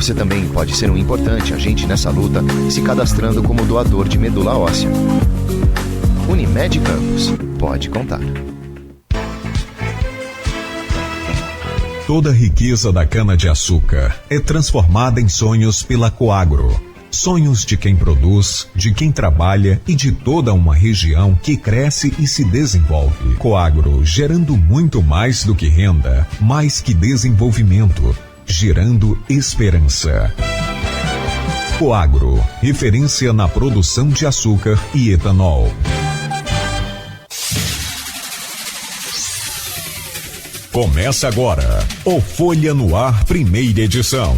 Você também pode ser um importante agente nessa luta se cadastrando como doador de medula óssea. Unimed Campos. Pode contar. Toda a riqueza da cana-de-açúcar é transformada em sonhos pela Coagro. Sonhos de quem produz, de quem trabalha e de toda uma região que cresce e se desenvolve. Coagro, gerando muito mais do que renda, mais que desenvolvimento, gerando esperança. Coagro, referência na produção de açúcar e etanol. Começa agora o Folha no Ar, primeira edição.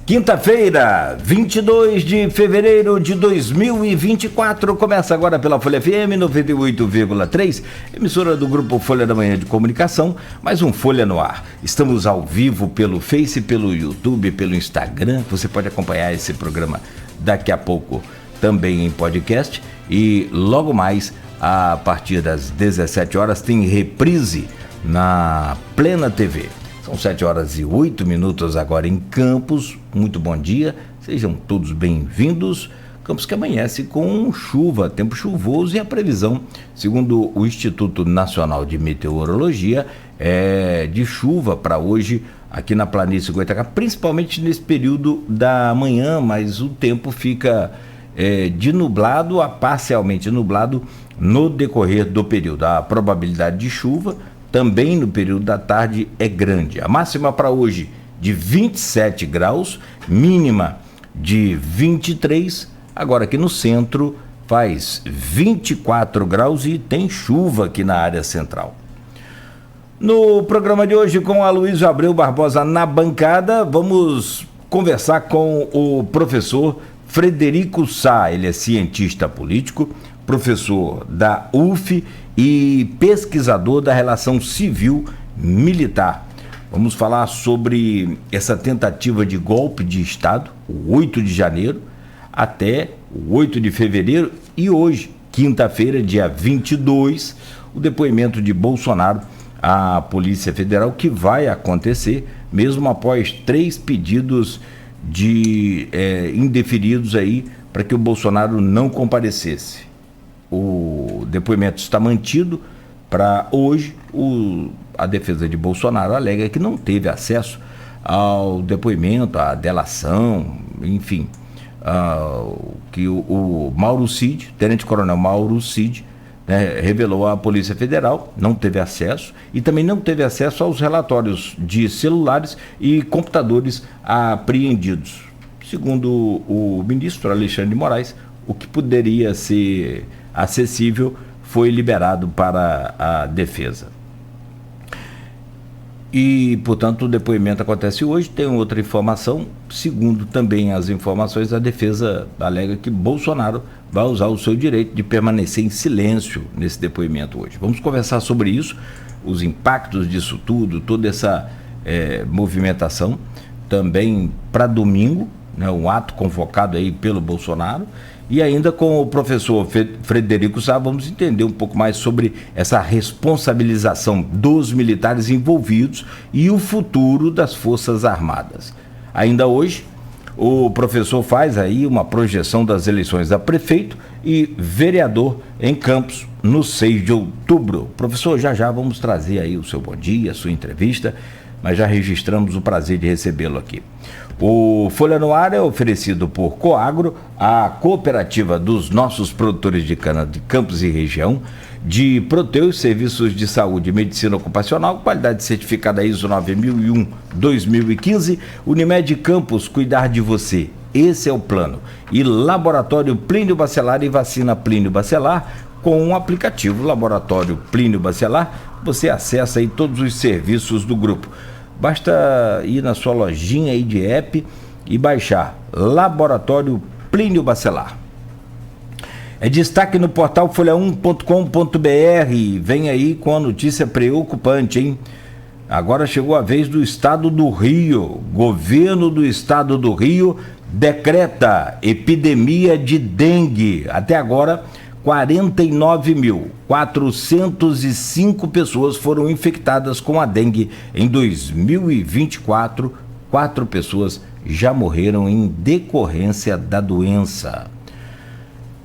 Quinta-feira, 22 de fevereiro de 2024, começa agora pela Folha FM 98,3, emissora do Grupo Folha da Manhã de Comunicação, mais um Folha no Ar. Estamos ao vivo pelo Face, pelo YouTube, pelo Instagram, você pode acompanhar esse programa daqui a pouco também em podcast e logo mais, a partir das 17 horas, tem reprise na Plena TV. São 7h08 agora em Campos. Muito bom dia, sejam todos bem-vindos. Campos que amanhece com chuva, tempo chuvoso, e a previsão, segundo o Instituto Nacional de Meteorologia, é de chuva para hoje aqui na planície Goitacá, principalmente nesse período da manhã, mas o tempo fica de nublado a parcialmente nublado no decorrer do período. A probabilidade de chuva também no período da tarde é grande. A máxima para hoje de 27 graus, mínima de 23, agora aqui no centro faz 24 graus e tem chuva aqui na área central. No programa de hoje, com a Aloysio Abreu Barbosa na bancada, vamos conversar com o professor Frederico Sá. Ele é cientista político, professor da UF e pesquisador da relação civil-militar. Vamos falar sobre essa tentativa de golpe de Estado, o 8 de janeiro até o 8 de fevereiro e hoje, quinta-feira, dia 22, o depoimento de Bolsonaro à Polícia Federal, que vai acontecer mesmo após 3 pedidos de indeferidos aí para que o Bolsonaro não comparecesse. O depoimento está mantido para hoje. A defesa de Bolsonaro alega que não teve acesso ao depoimento, à delação, enfim, que o Mauro Cid, tenente-coronel Mauro Cid, revelou à Polícia Federal, não teve acesso e também não teve acesso aos relatórios de celulares e computadores apreendidos. Segundo o ministro Alexandre de Moraes, o que poderia ser acessível foi liberado para a defesa. E, portanto, o depoimento acontece hoje. Tem outra informação, segundo também as informações, a defesa alega que Bolsonaro vai usar o seu direito de permanecer em silêncio nesse depoimento hoje. Vamos conversar sobre isso, os impactos disso tudo, toda essa movimentação, também para domingo, um ato convocado aí pelo Bolsonaro, e ainda com o professor Frederico Sá, vamos entender um pouco mais sobre essa responsabilização dos militares envolvidos e o futuro das Forças Armadas. Ainda hoje, o professor faz aí uma projeção das eleições a prefeito e vereador em Campos no 6 de outubro. Professor, já vamos trazer aí o seu bom dia, a sua entrevista, mas já registramos o prazer de recebê-lo aqui. O Folha no Ar é oferecido por Coagro, a cooperativa dos nossos produtores de cana de Campos e região, de Proteus, serviços de saúde e medicina ocupacional, qualidade certificada ISO 9001-2015, Unimed Campos, cuidar de você, esse é o plano. E Laboratório Plínio Bacelar e Vacina Plínio Bacelar, com um aplicativo Laboratório Plínio Bacelar, você acessa aí todos os serviços do grupo. Basta ir na sua lojinha aí de app e baixar Laboratório Plínio Bacelar. É destaque no portal folha1.com.br. Vem aí com a notícia preocupante, hein? Agora chegou a vez do estado do Rio. Governo do estado do Rio decreta epidemia de dengue. Até agora, 49.405 pessoas foram infectadas com a dengue em 2024. 4 pessoas já morreram em decorrência da doença.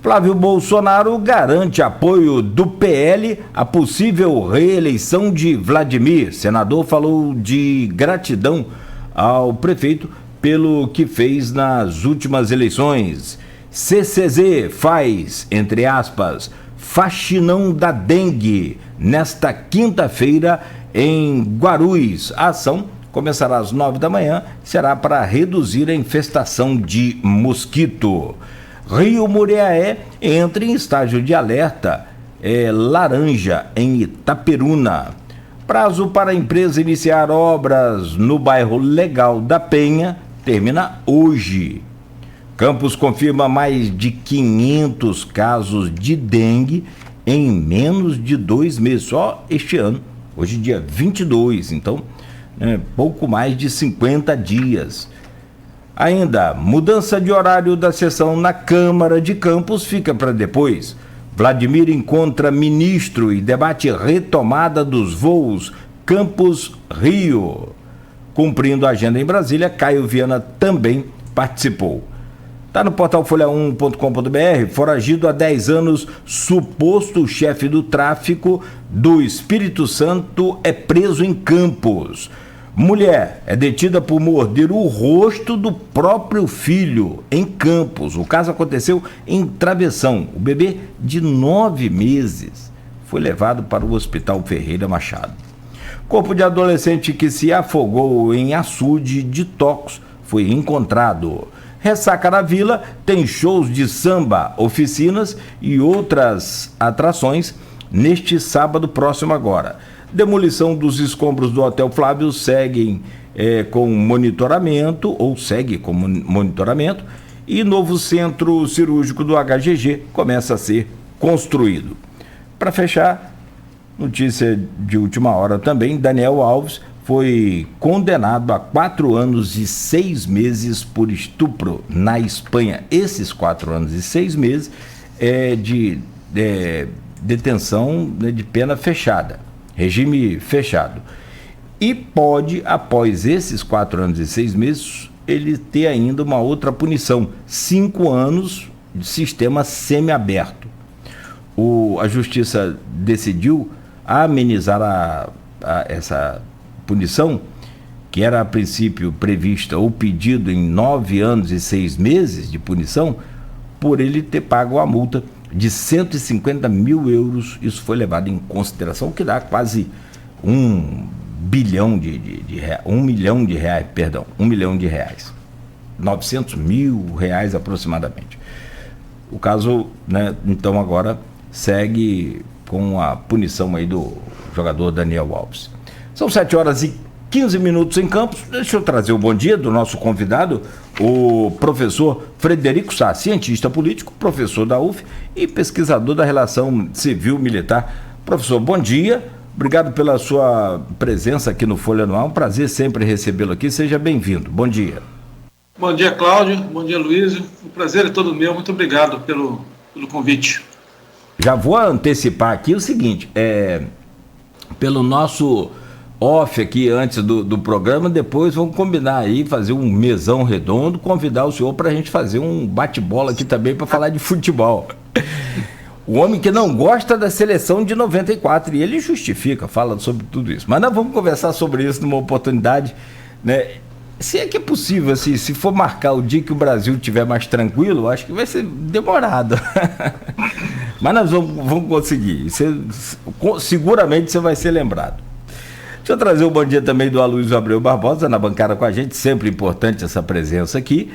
Flávio Bolsonaro garante apoio do PL à possível reeleição de Vladimir. Senador falou de gratidão ao prefeito pelo que fez nas últimas eleições. CCZ faz, entre aspas, faxinão da dengue nesta quinta-feira em Guarulhos. A ação começará às 9 da manhã, será para reduzir a infestação de mosquito. Rio Muriaé entra em estágio de alerta laranja em Itaperuna. Prazo para a empresa iniciar obras no bairro Legal da Penha termina hoje. Campos confirma mais de 500 casos de dengue em menos de 2 meses, só este ano. Hoje dia 22, então, pouco mais de 50 dias. Ainda, mudança de horário da sessão na Câmara de Campos fica para depois. Vladimir encontra ministro e debate retomada dos voos Campos-Rio. Cumprindo a agenda em Brasília, Caio Viana também participou. Está no portal folha1.com.br, foragido há 10 anos, suposto chefe do tráfico do Espírito Santo é preso em Campos. Mulher é detida por morder o rosto do próprio filho em Campos. O caso aconteceu em Travessão. O bebê de 9 meses foi levado para o Hospital Ferreira Machado. Corpo de adolescente que se afogou em açude de Tocos foi encontrado. Ressaca na Vila tem shows de samba, oficinas e outras atrações neste sábado próximo agora. Demolição dos escombros do Hotel Flávio segue com monitoramento e novo centro cirúrgico do HGG começa a ser construído. Para fechar, notícia de última hora também, Daniel Alves foi condenado a 4 anos e 6 meses por estupro na Espanha. Esses 4 anos e 6 meses de detenção de pena fechada, regime fechado. E pode, após esses 4 anos e 6 meses, ele ter ainda uma outra punição, 5 anos de sistema semiaberto. A Justiça decidiu amenizar essa punição, que era a princípio prevista ou pedido em 9 anos e 6 meses de punição, por ele ter pago a multa de 150 mil euros. Isso foi levado em consideração, o que dá quase 1 milhão de reais, 900 mil reais aproximadamente. O caso, né, então agora segue com a punição aí do jogador Daniel Alves. São 7h15 em Campos. Deixa eu trazer o bom dia do nosso convidado, o professor Frederico Sá, cientista político, professor da UF e pesquisador da relação civil-militar. Professor, bom dia, obrigado pela sua presença aqui no Folha no Ar, um prazer sempre recebê-lo aqui, seja bem-vindo, bom dia. Bom dia, Cláudio, bom dia, Luiz, o prazer é todo meu, muito obrigado pelo convite. Já vou antecipar aqui o seguinte, pelo nosso off aqui antes do programa, depois vamos combinar aí, fazer um mesão redondo, convidar o senhor para a gente fazer um bate-bola aqui também para falar de futebol. O homem que não gosta da seleção de 94, e ele justifica, fala sobre tudo isso. Mas nós vamos conversar sobre isso numa oportunidade, né? Se é que é possível, assim, se for marcar o dia que o Brasil estiver mais tranquilo, acho que vai ser demorado. Mas nós vamos conseguir. Seguramente você vai ser lembrado. Deixa eu trazer o bom dia também do Aloysio Abreu Barbosa na bancada com a gente, sempre importante essa presença aqui.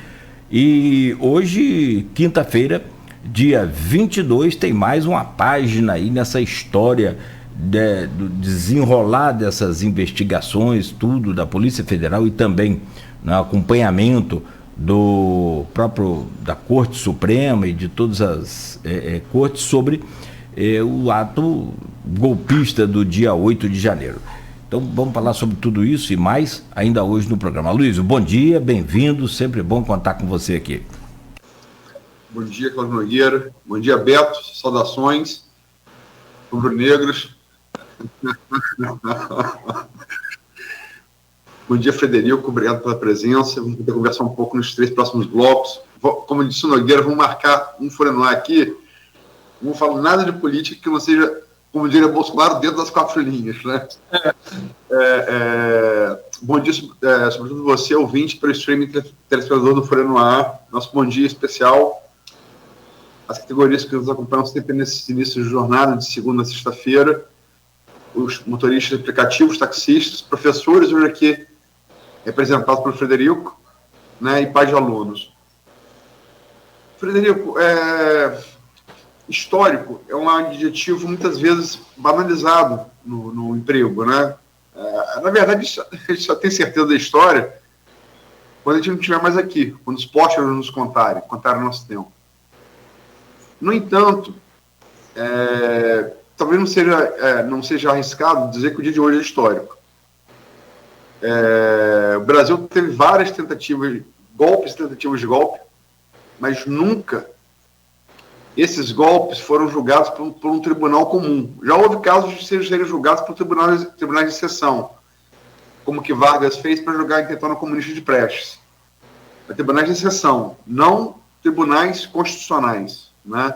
E hoje, quinta-feira, dia 22, tem mais uma página aí nessa história do desenrolar dessas investigações, tudo da Polícia Federal e também no acompanhamento da Corte Suprema e de todas as cortes sobre o ato golpista do dia 8 de janeiro. Então vamos falar sobre tudo isso e mais ainda hoje no programa. Aloysio, bom dia, bem-vindo, sempre bom contar com você aqui. Bom dia, Cláudio Nogueira. Bom dia, Beto. Saudações. Rubro-negros. Bom dia, Frederico. Obrigado pela presença. Vamos poder conversar um pouco nos 3 próximos blocos. Como disse o Nogueira, vamos marcar um Folha no Ar aqui. Não vou falar nada de política que não seja, como diria Bolsonaro, dentro das 4 linhas, né? Bom dia, sobretudo você, ouvinte, pelo streaming telespectador do Folha no Ar. Nosso bom dia especial. As categorias que nos acompanham sempre nesses inícios de jornada, de segunda a sexta-feira, os motoristas de aplicativos, taxistas, professores, hoje aqui representados pelo Frederico, né, e pais de alunos. Frederico, histórico é um adjetivo muitas vezes banalizado no emprego, né? Na verdade, a gente só tem certeza da história quando a gente não estiver mais aqui, quando os postos nos contarem o nosso tempo. No entanto, talvez não seja arriscado dizer que o dia de hoje é histórico. O Brasil teve várias tentativas de golpe, mas nunca esses golpes foram julgados por um tribunal comum. Já houve casos de serem julgados por tribunais de exceção, como que Vargas fez para julgar a intentona comunista de Prestes. Tribunais de exceção, não tribunais constitucionais. Né?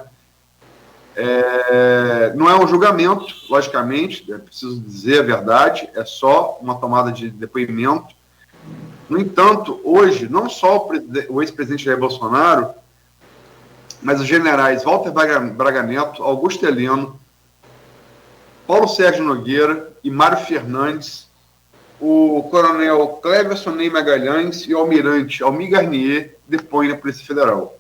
Não é um julgamento, logicamente, é preciso dizer a verdade, é só uma tomada de depoimento. No entanto, hoje, não só o ex-presidente Jair Bolsonaro, mas os generais Walter Braga Neto, Augusto Heleno, Paulo Sérgio Nogueira e Mário Fernandes, o coronel Cleverson Ney Magalhães e o almirante Almir Garnier depõem na Polícia Federal.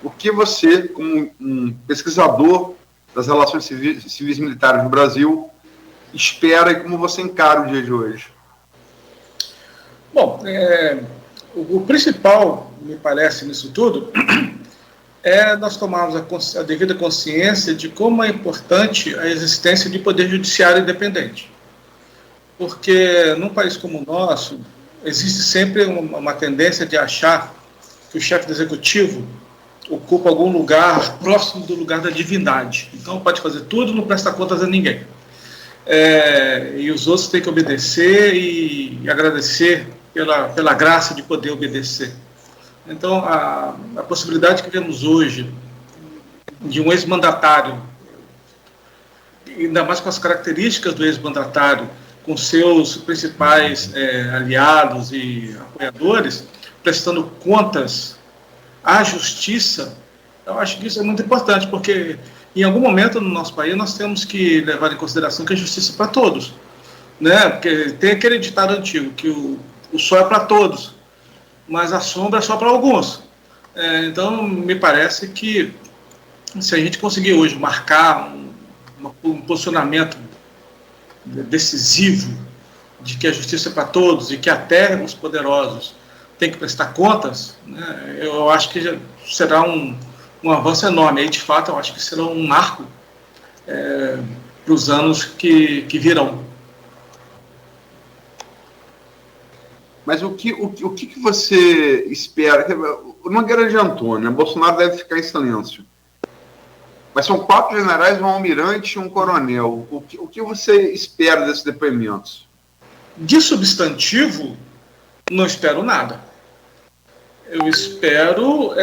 O que você, como um pesquisador das relações civis militares no Brasil, espera e como você encara o dia de hoje? Bom, o principal, me parece, nisso tudo, é nós tomarmos a devida consciência de como é importante a existência de poder judiciário independente. Porque num país como o nosso, existe sempre uma tendência de achar que o chefe do executivo ocupa algum lugar próximo do lugar da divindade. Então pode fazer tudo, não presta contas a ninguém. E os outros têm que obedecer e agradecer pela graça de poder obedecer. Então a possibilidade que vemos hoje de um ex-mandatário, ainda mais com as características do ex-mandatário, com seus principais aliados e apoiadores, prestando contas à justiça, Eu acho que isso é muito importante, porque em algum momento no nosso país nós temos que levar em consideração que a justiça é para todos, né? Porque tem aquele ditado antigo que o sol é para todos, mas a sombra é só para alguns. Então, me parece que se a gente conseguir hoje marcar um posicionamento decisivo de que a justiça é para todos e que até os poderosos têm que prestar contas, né, eu acho que já será um avanço enorme. Aí, de fato, eu acho que será um marco para os anos que virão. Mas o que você espera? O Nogueira adiantou, né? Bolsonaro deve ficar em silêncio. Mas são 4 generais, um almirante e um coronel. O que você espera desses depoimentos? De substantivo, não espero nada. Eu espero,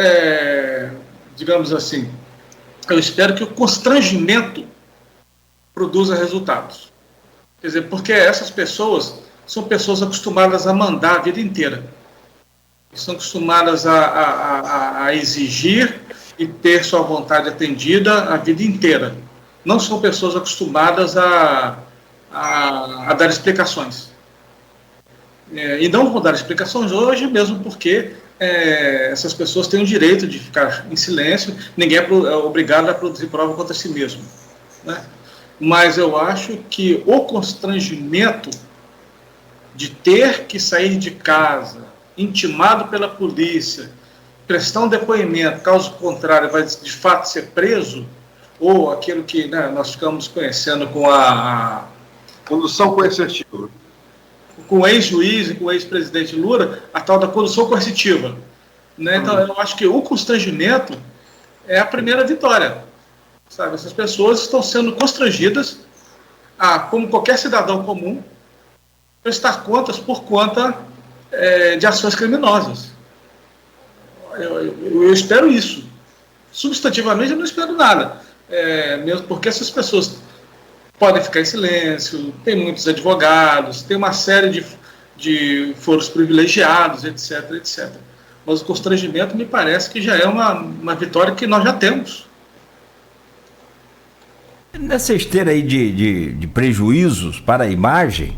digamos assim, eu espero que o constrangimento produza resultados. Quer dizer, porque essas pessoas são pessoas acostumadas a mandar a vida inteira. São acostumadas a exigir e ter sua vontade atendida a vida inteira. Não são pessoas acostumadas a dar explicações. E não vão dar explicações hoje, mesmo porque essas pessoas têm o direito de ficar em silêncio, ninguém é obrigado a produzir prova contra si mesmo, né? Mas eu acho que o constrangimento de ter que sair de casa, intimado pela polícia, prestar um depoimento, caso contrário vai de fato ser preso, ou aquilo que, né, nós ficamos conhecendo com a condução coercitiva, com o ex-juiz e com o ex-presidente Lula, a tal da condução coercitiva, né? Então eu acho que o constrangimento é a primeira vitória, sabe? Essas pessoas estão sendo constrangidas a, como qualquer cidadão comum, prestar contas por conta de ações criminosas. Eu espero isso. Substantivamente, eu não espero nada. Mesmo porque essas pessoas podem ficar em silêncio, tem muitos advogados, tem uma série de foros privilegiados, etc, etc. Mas o constrangimento me parece que já é uma vitória que nós já temos. Nessa esteira aí de prejuízos para a imagem,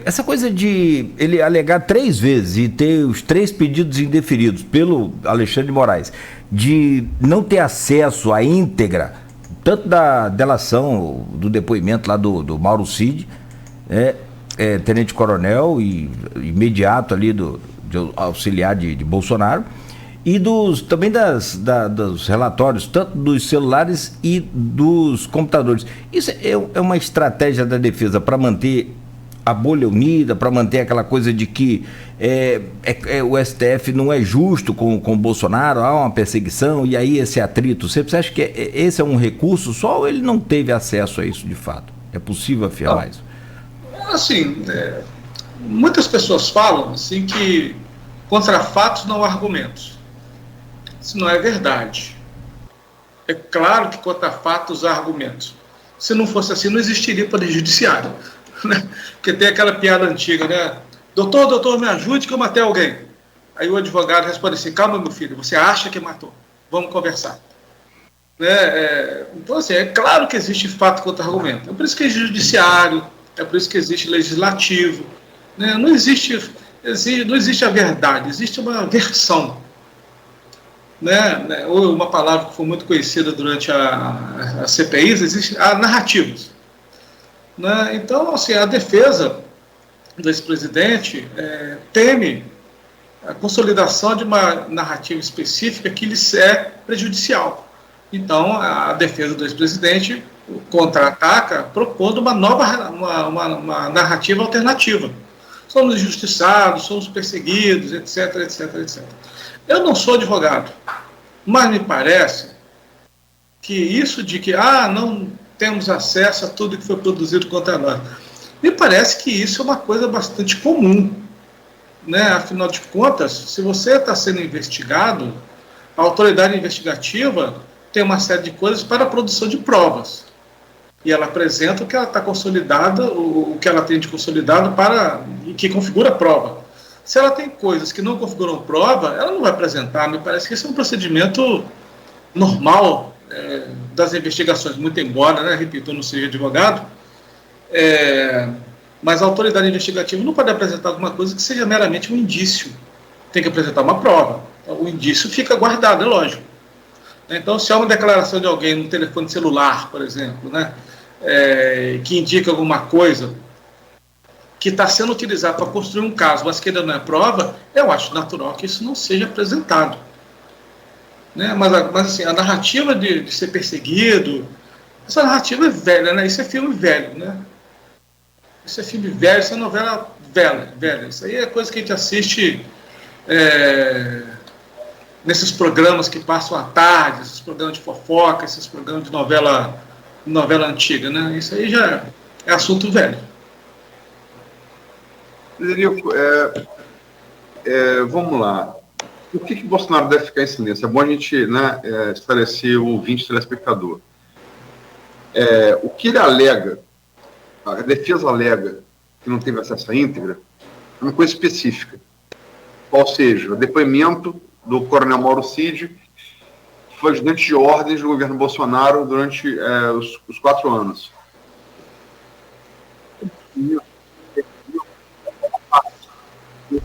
essa coisa de ele alegar 3 vezes e ter os 3 pedidos indeferidos pelo Alexandre de Moraes, de não ter acesso à íntegra, tanto da delação, do depoimento lá do Mauro Cid, tenente-coronel e imediato ali de auxiliar de Bolsonaro, e também dos relatórios, tanto dos celulares e dos computadores. Isso é uma estratégia da defesa para manter a bolha unida, para manter aquela coisa de que o STF não é justo com o Bolsonaro, há uma perseguição, e aí esse atrito. Você acha que esse é um recurso só, ou ele não teve acesso a isso de fato? É possível afirmar isso? Assim, muitas pessoas falam assim, que contra fatos não há argumentos. Isso não é verdade. É claro que contra fatos há argumentos. Se não fosse assim, não existiria poder judiciário. Né? Porque tem aquela piada antiga, né? Doutor, me ajude que eu matei alguém. Aí o advogado responde assim: calma, meu filho, você acha que matou? Vamos conversar. Né? Então, assim, é claro que existe fato contra argumento. É por isso que existe judiciário, é por isso que existe legislativo. Né? Não existe a verdade, existe uma versão. Né? Ou uma palavra que foi muito conhecida durante a CPIs, existe a narrativas. Né? Então, assim, a defesa do ex-presidente teme a consolidação de uma narrativa específica que lhes é prejudicial. Então, a defesa do ex-presidente contra-ataca propondo uma nova uma narrativa alternativa. Somos injustiçados, somos perseguidos, etc, etc, etc. Eu não sou advogado, mas me parece que isso de que não temos acesso a tudo que foi produzido contra nós, me parece que isso é uma coisa bastante comum. Né? Afinal de contas, se você está sendo investigado, a autoridade investigativa tem uma série de coisas para a produção de provas. E ela apresenta o que ela está consolidada, o que ela tem de consolidado e que configura a prova. Se ela tem coisas que não configuram prova, ela não vai apresentar. Me parece que isso é um procedimento normal das investigações, muito embora, né, repito, eu não seja advogado, mas a autoridade investigativa não pode apresentar alguma coisa que seja meramente um indício. Tem que apresentar uma prova. O indício fica guardado, é lógico. Então, se há uma declaração de alguém no telefone celular, por exemplo, né, que indica alguma coisa que está sendo utilizado para construir um caso, mas que ainda não é prova, eu acho natural que isso não seja apresentado. Né? Mas assim, a narrativa de ser perseguido, essa narrativa é velha, né? Isso é filme velho, né? Isso é filme velho, isso é novela velha. Isso aí é coisa que a gente assiste nesses programas que passam à tarde, esses programas de fofoca, esses programas de novela antiga, né? Isso aí já é assunto velho. Frederico, vamos lá. Por que Bolsonaro deve ficar em silêncio? É bom a gente, né, esclarecer o ouvinte telespectador. O que ele alega, a defesa alega que não teve acesso à íntegra, é uma coisa específica. Ou seja, o depoimento do coronel Mauro Cid, que foi ajudante de ordens do governo Bolsonaro durante os 4 anos.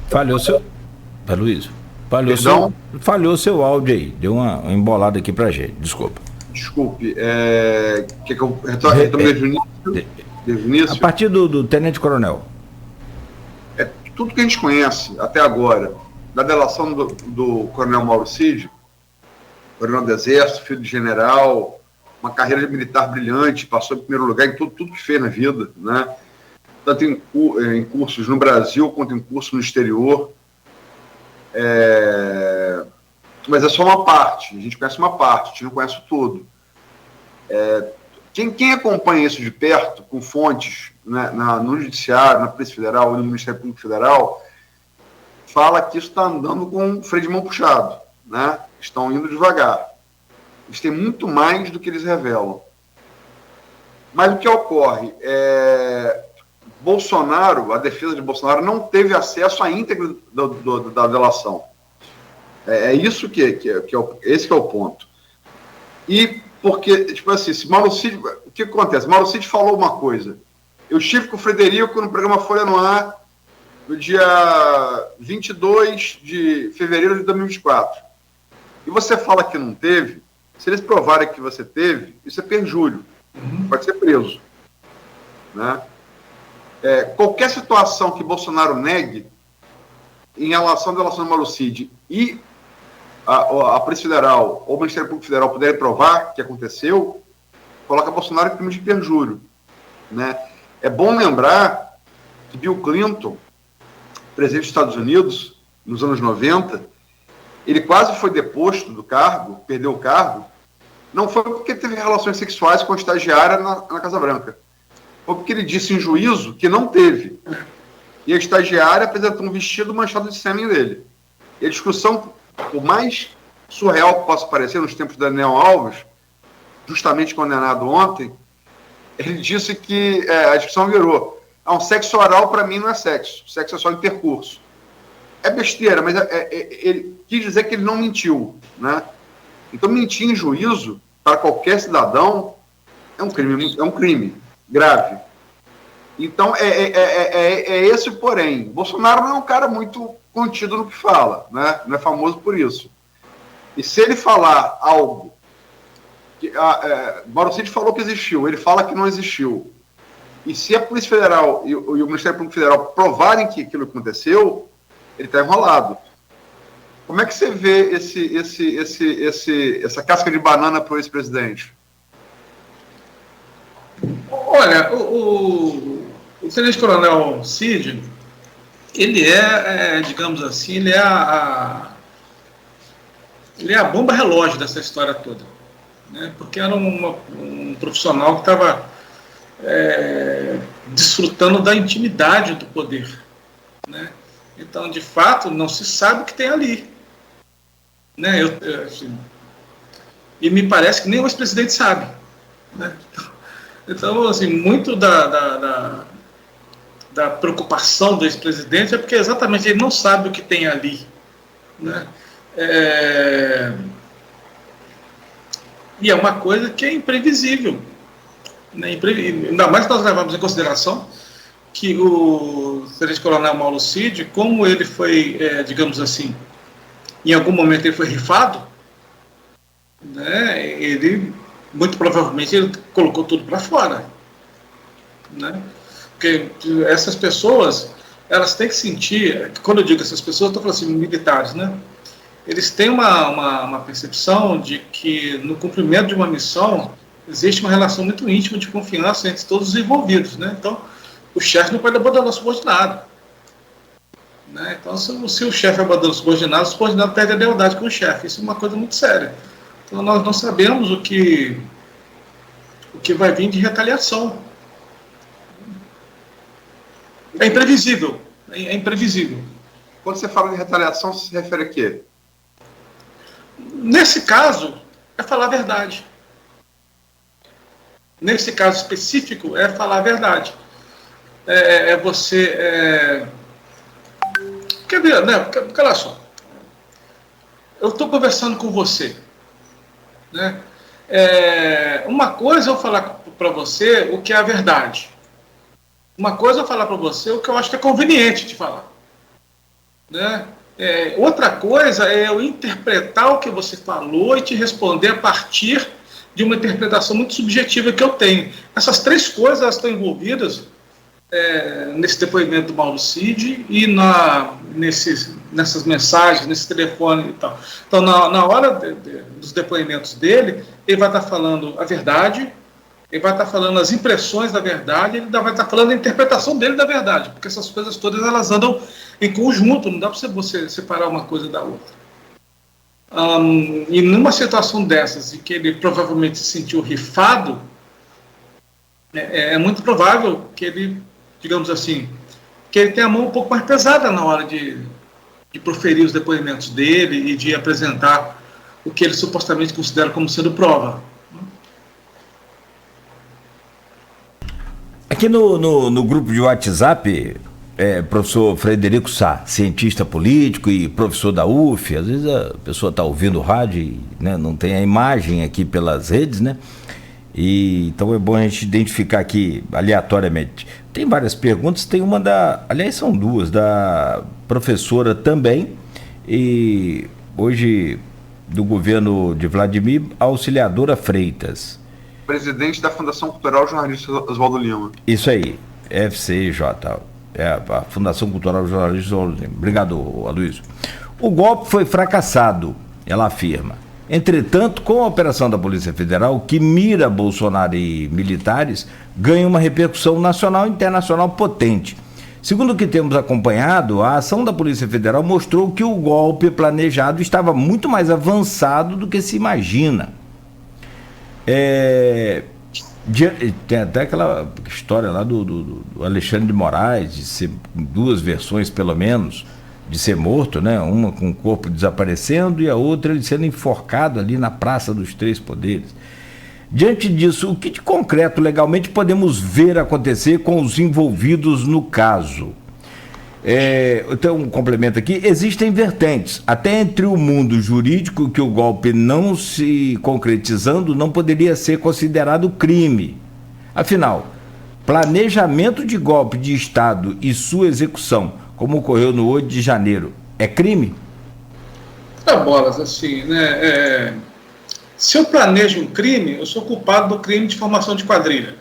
Falhou seu... Luiz, falhou seu áudio aí. Deu uma embolada aqui pra gente. Desculpa. Desculpe. Quer que eu retome desde o início? A partir do tenente coronel. Tudo que a gente conhece até agora, da delação do coronel Mauro Cid, coronel do Exército, filho de general, uma carreira militar brilhante, passou em primeiro lugar em tudo que fez na vida, né? Tanto em cursos no Brasil quanto em cursos no exterior. Mas é só uma parte, a gente conhece uma parte, a gente não conhece tudo. Quem acompanha isso de perto, com fontes, né, no Judiciário, na Polícia Federal, no Ministério Público Federal, fala que isso está andando com o freio de mão puxado, né? Estão indo devagar. Eles têm muito mais do que eles revelam. Mas o que ocorre? Bolsonaro, a defesa de Bolsonaro, não teve acesso à íntegra da delação. Isso esse que é o ponto. E porque, tipo assim, se Mauro Cid, o que acontece? Mauro Cid falou uma coisa. Eu estive com o Frederico no programa Folha no Ar, no dia 22 de fevereiro de 2024. E você fala que não teve, se eles provarem que você teve, isso é perjúrio. Pode ser preso. Né? Qualquer situação que Bolsonaro negue em relação à delação do Mauro Cid e a Polícia Federal ou o Ministério Público Federal puderem provar que aconteceu, coloca Bolsonaro em crime de perjúrio. Né? É bom lembrar que Bill Clinton, presidente dos Estados Unidos, nos anos 90, ele quase foi deposto do cargo, perdeu o cargo, não foi porque teve relações sexuais com a estagiária na Casa Branca. Foi porque ele disse em juízo que não teve. E a estagiária apresentou um vestido manchado de sêmen dele. E a discussão, por mais surreal que possa parecer, nos tempos de Daniel Alves, justamente condenado ontem, ele disse que a discussão virou: um sexo oral para mim não é sexo é só intercurso. É besteira, mas ele quis dizer que ele não mentiu. Né? Então, mentir em juízo, para qualquer cidadão, é um crime grave. Então, esse porém. Bolsonaro não é um cara muito contido no que fala, né? Não é famoso por isso. E se ele falar algo que Mauro Cid falou que existiu, ele fala que não existiu, e se a Polícia Federal e o Ministério Público Federal provarem que aquilo aconteceu, ele está enrolado. Como é que você vê essa casca de banana para o ex-presidente? Olha, o tenente coronel Cid, ele digamos assim, ele é a bomba relógio dessa história toda, né? Porque era um profissional que estava desfrutando da intimidade do poder, né? Então, de fato, não se sabe o que tem ali, né? Assim, e me parece que nem o ex-presidente sabe, né? Então, assim, muito da preocupação do ex-presidente é porque exatamente ele não sabe o que tem ali, né? E é uma coisa que é imprevisível. Né? Ainda mais nós levamos em consideração que o tenente-coronel Mauro Cid, como ele foi, digamos assim, em algum momento ele foi rifado, né? Ele, muito provavelmente, ele colocou tudo para fora. Né? Porque essas pessoas, elas têm que sentir, quando eu digo essas pessoas, eu estou falando assim, militares, né? Eles têm uma percepção de que no cumprimento de uma missão existe uma relação muito íntima de confiança entre todos os envolvidos, né? Então, o chefe não pode abandonar o subordinado. Né? Então, se o chefe abandona o subordinado perde a lealdade com o chefe. Isso é uma coisa muito séria. Então, nós não sabemos o que vai vir de retaliação. É imprevisível. É imprevisível. Quando você fala de retaliação, você se refere a quê? Nesse caso, é falar a verdade. Nesse caso específico, é falar a verdade. Você... Quer ver, né? Porque, olha só. Eu estou conversando com você. Né? Uma coisa é eu falar para você o que é a verdade. Uma coisa é eu falar para você o que eu acho que é conveniente de falar. Né? Outra coisa é eu interpretar o que você falou e te responder a partir de uma interpretação muito subjetiva que eu tenho. Essas três coisas elas estão envolvidas nesse depoimento do Mauro Cid e nessas mensagens, nesse telefone e tal. Então, na hora dos depoimentos dele, ele vai estar falando a verdade, ele vai estar falando as impressões da verdade, ele vai estar falando a interpretação dele da verdade, porque essas coisas todas elas andam em conjunto, não dá para você separar uma coisa da outra. E numa situação dessas, em que ele provavelmente se sentiu rifado, é muito provável que ele, digamos assim, que ele tenha a mão um pouco mais pesada na hora de proferir os depoimentos dele e de apresentar o que ele supostamente considera como sendo prova. Aqui no grupo de WhatsApp, professor Frederico Sá, cientista político e professor da UF, às vezes a pessoa está ouvindo o rádio e, né, não tem a imagem aqui pelas redes, né? Então é bom a gente identificar aqui aleatoriamente. Tem várias perguntas, tem uma aliás são duas, da professora também, e hoje do governo de Vladimir, Auxiliadora Freitas. Presidente da Fundação Cultural Jornalista Oswaldo Lima. Isso aí, FCJ, a Fundação Cultural Jornalista Oswaldo Lima. Obrigado, Aloysio. O golpe foi fracassado, ela afirma. Entretanto, com a operação da Polícia Federal, que mira Bolsonaro e militares, ganha uma repercussão nacional e internacional potente. Segundo o que temos acompanhado, a ação da Polícia Federal mostrou que o golpe planejado estava muito mais avançado do que se imagina. Tem até aquela história lá do Alexandre de Moraes, de ser, duas versões pelo menos, de ser morto, né? Uma com o corpo desaparecendo e a outra ele sendo enforcado ali na Praça dos Três Poderes. Diante disso, o que de concreto legalmente podemos ver acontecer com os envolvidos no caso? Eu tenho um complemento aqui. Existem vertentes, até entre o mundo jurídico, que o golpe não se concretizando não poderia ser considerado crime. Afinal, planejamento de golpe de Estado e sua execução, como ocorreu no 8 de janeiro, é crime? Bolas, assim, né? Se eu planejo um crime, eu sou culpado do crime de formação de quadrilha.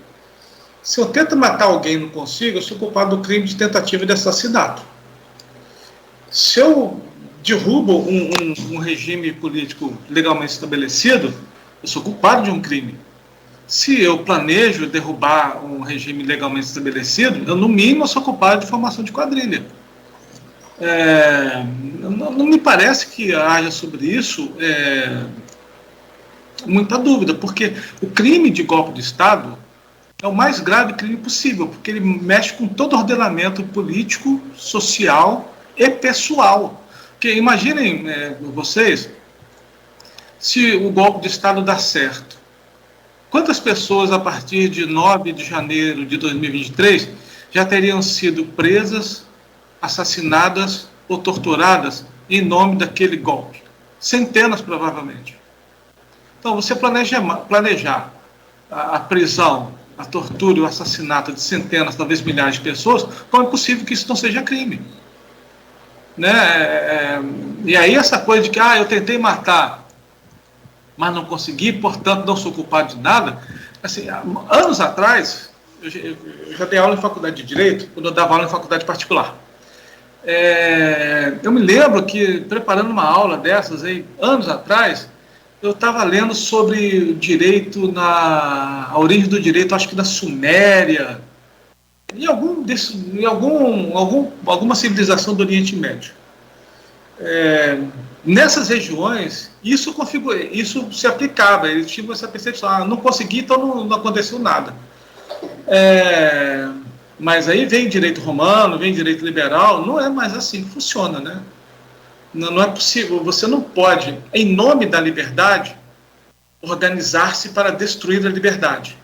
Se eu tento matar alguém e não consigo, eu sou culpado do crime de tentativa de assassinato. Se eu derrubo um regime político legalmente estabelecido, eu sou culpado de um crime. Se eu planejo derrubar um regime legalmente estabelecido, eu, no mínimo, sou culpado de formação de quadrilha. Não me parece que haja sobre isso muita dúvida, porque o crime de golpe de Estado é o mais grave crime possível, porque ele mexe com todo o ordenamento político, social e pessoal. Porque imaginem vocês, se o golpe de Estado dá certo, quantas pessoas a partir de 9 de janeiro de 2023 já teriam sido presas, assassinadas ou torturadas em nome daquele golpe? Centenas, provavelmente. Então, você planejar a prisão, a tortura e o assassinato de centenas, talvez milhares de pessoas, como é possível que isso não seja crime? Né? E aí essa coisa de que eu tentei matar, mas não consegui, portanto não sou culpado de nada. Assim, anos atrás, eu já dei aula em faculdade de Direito, quando eu dava aula em faculdade particular. Eu me lembro que, preparando uma aula dessas, aí, anos atrás, eu estava lendo sobre direito, a origem do direito, acho que da Suméria, em alguma civilização do Oriente Médio. Nessas regiões, isso se aplicava, eles tinham essa percepção, não consegui, então não aconteceu nada. Mas aí vem direito romano, vem direito liberal, não é mais assim que funciona, né? Não é possível, você não pode, em nome da liberdade, organizar-se para destruir a liberdade.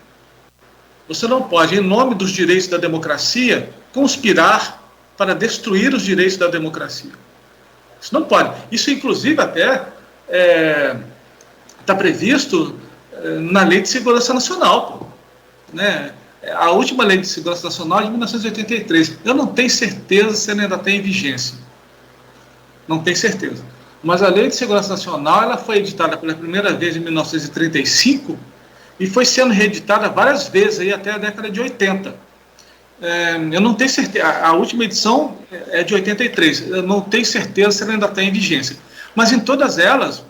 Você não pode, em nome dos direitos da democracia, conspirar para destruir os direitos da democracia. Isso não pode. Isso, inclusive, até está previsto na Lei de Segurança Nacional. Né? A última Lei de Segurança Nacional é de 1983. Eu não tenho certeza se ela ainda tem vigência. Não tenho certeza. Mas a Lei de Segurança Nacional ela foi editada pela primeira vez em 1935 e foi sendo reeditada várias vezes aí até a década de 80. Eu não tenho certeza, a última edição é de 83, eu não tenho certeza se ela ainda está em vigência. Mas em todas elas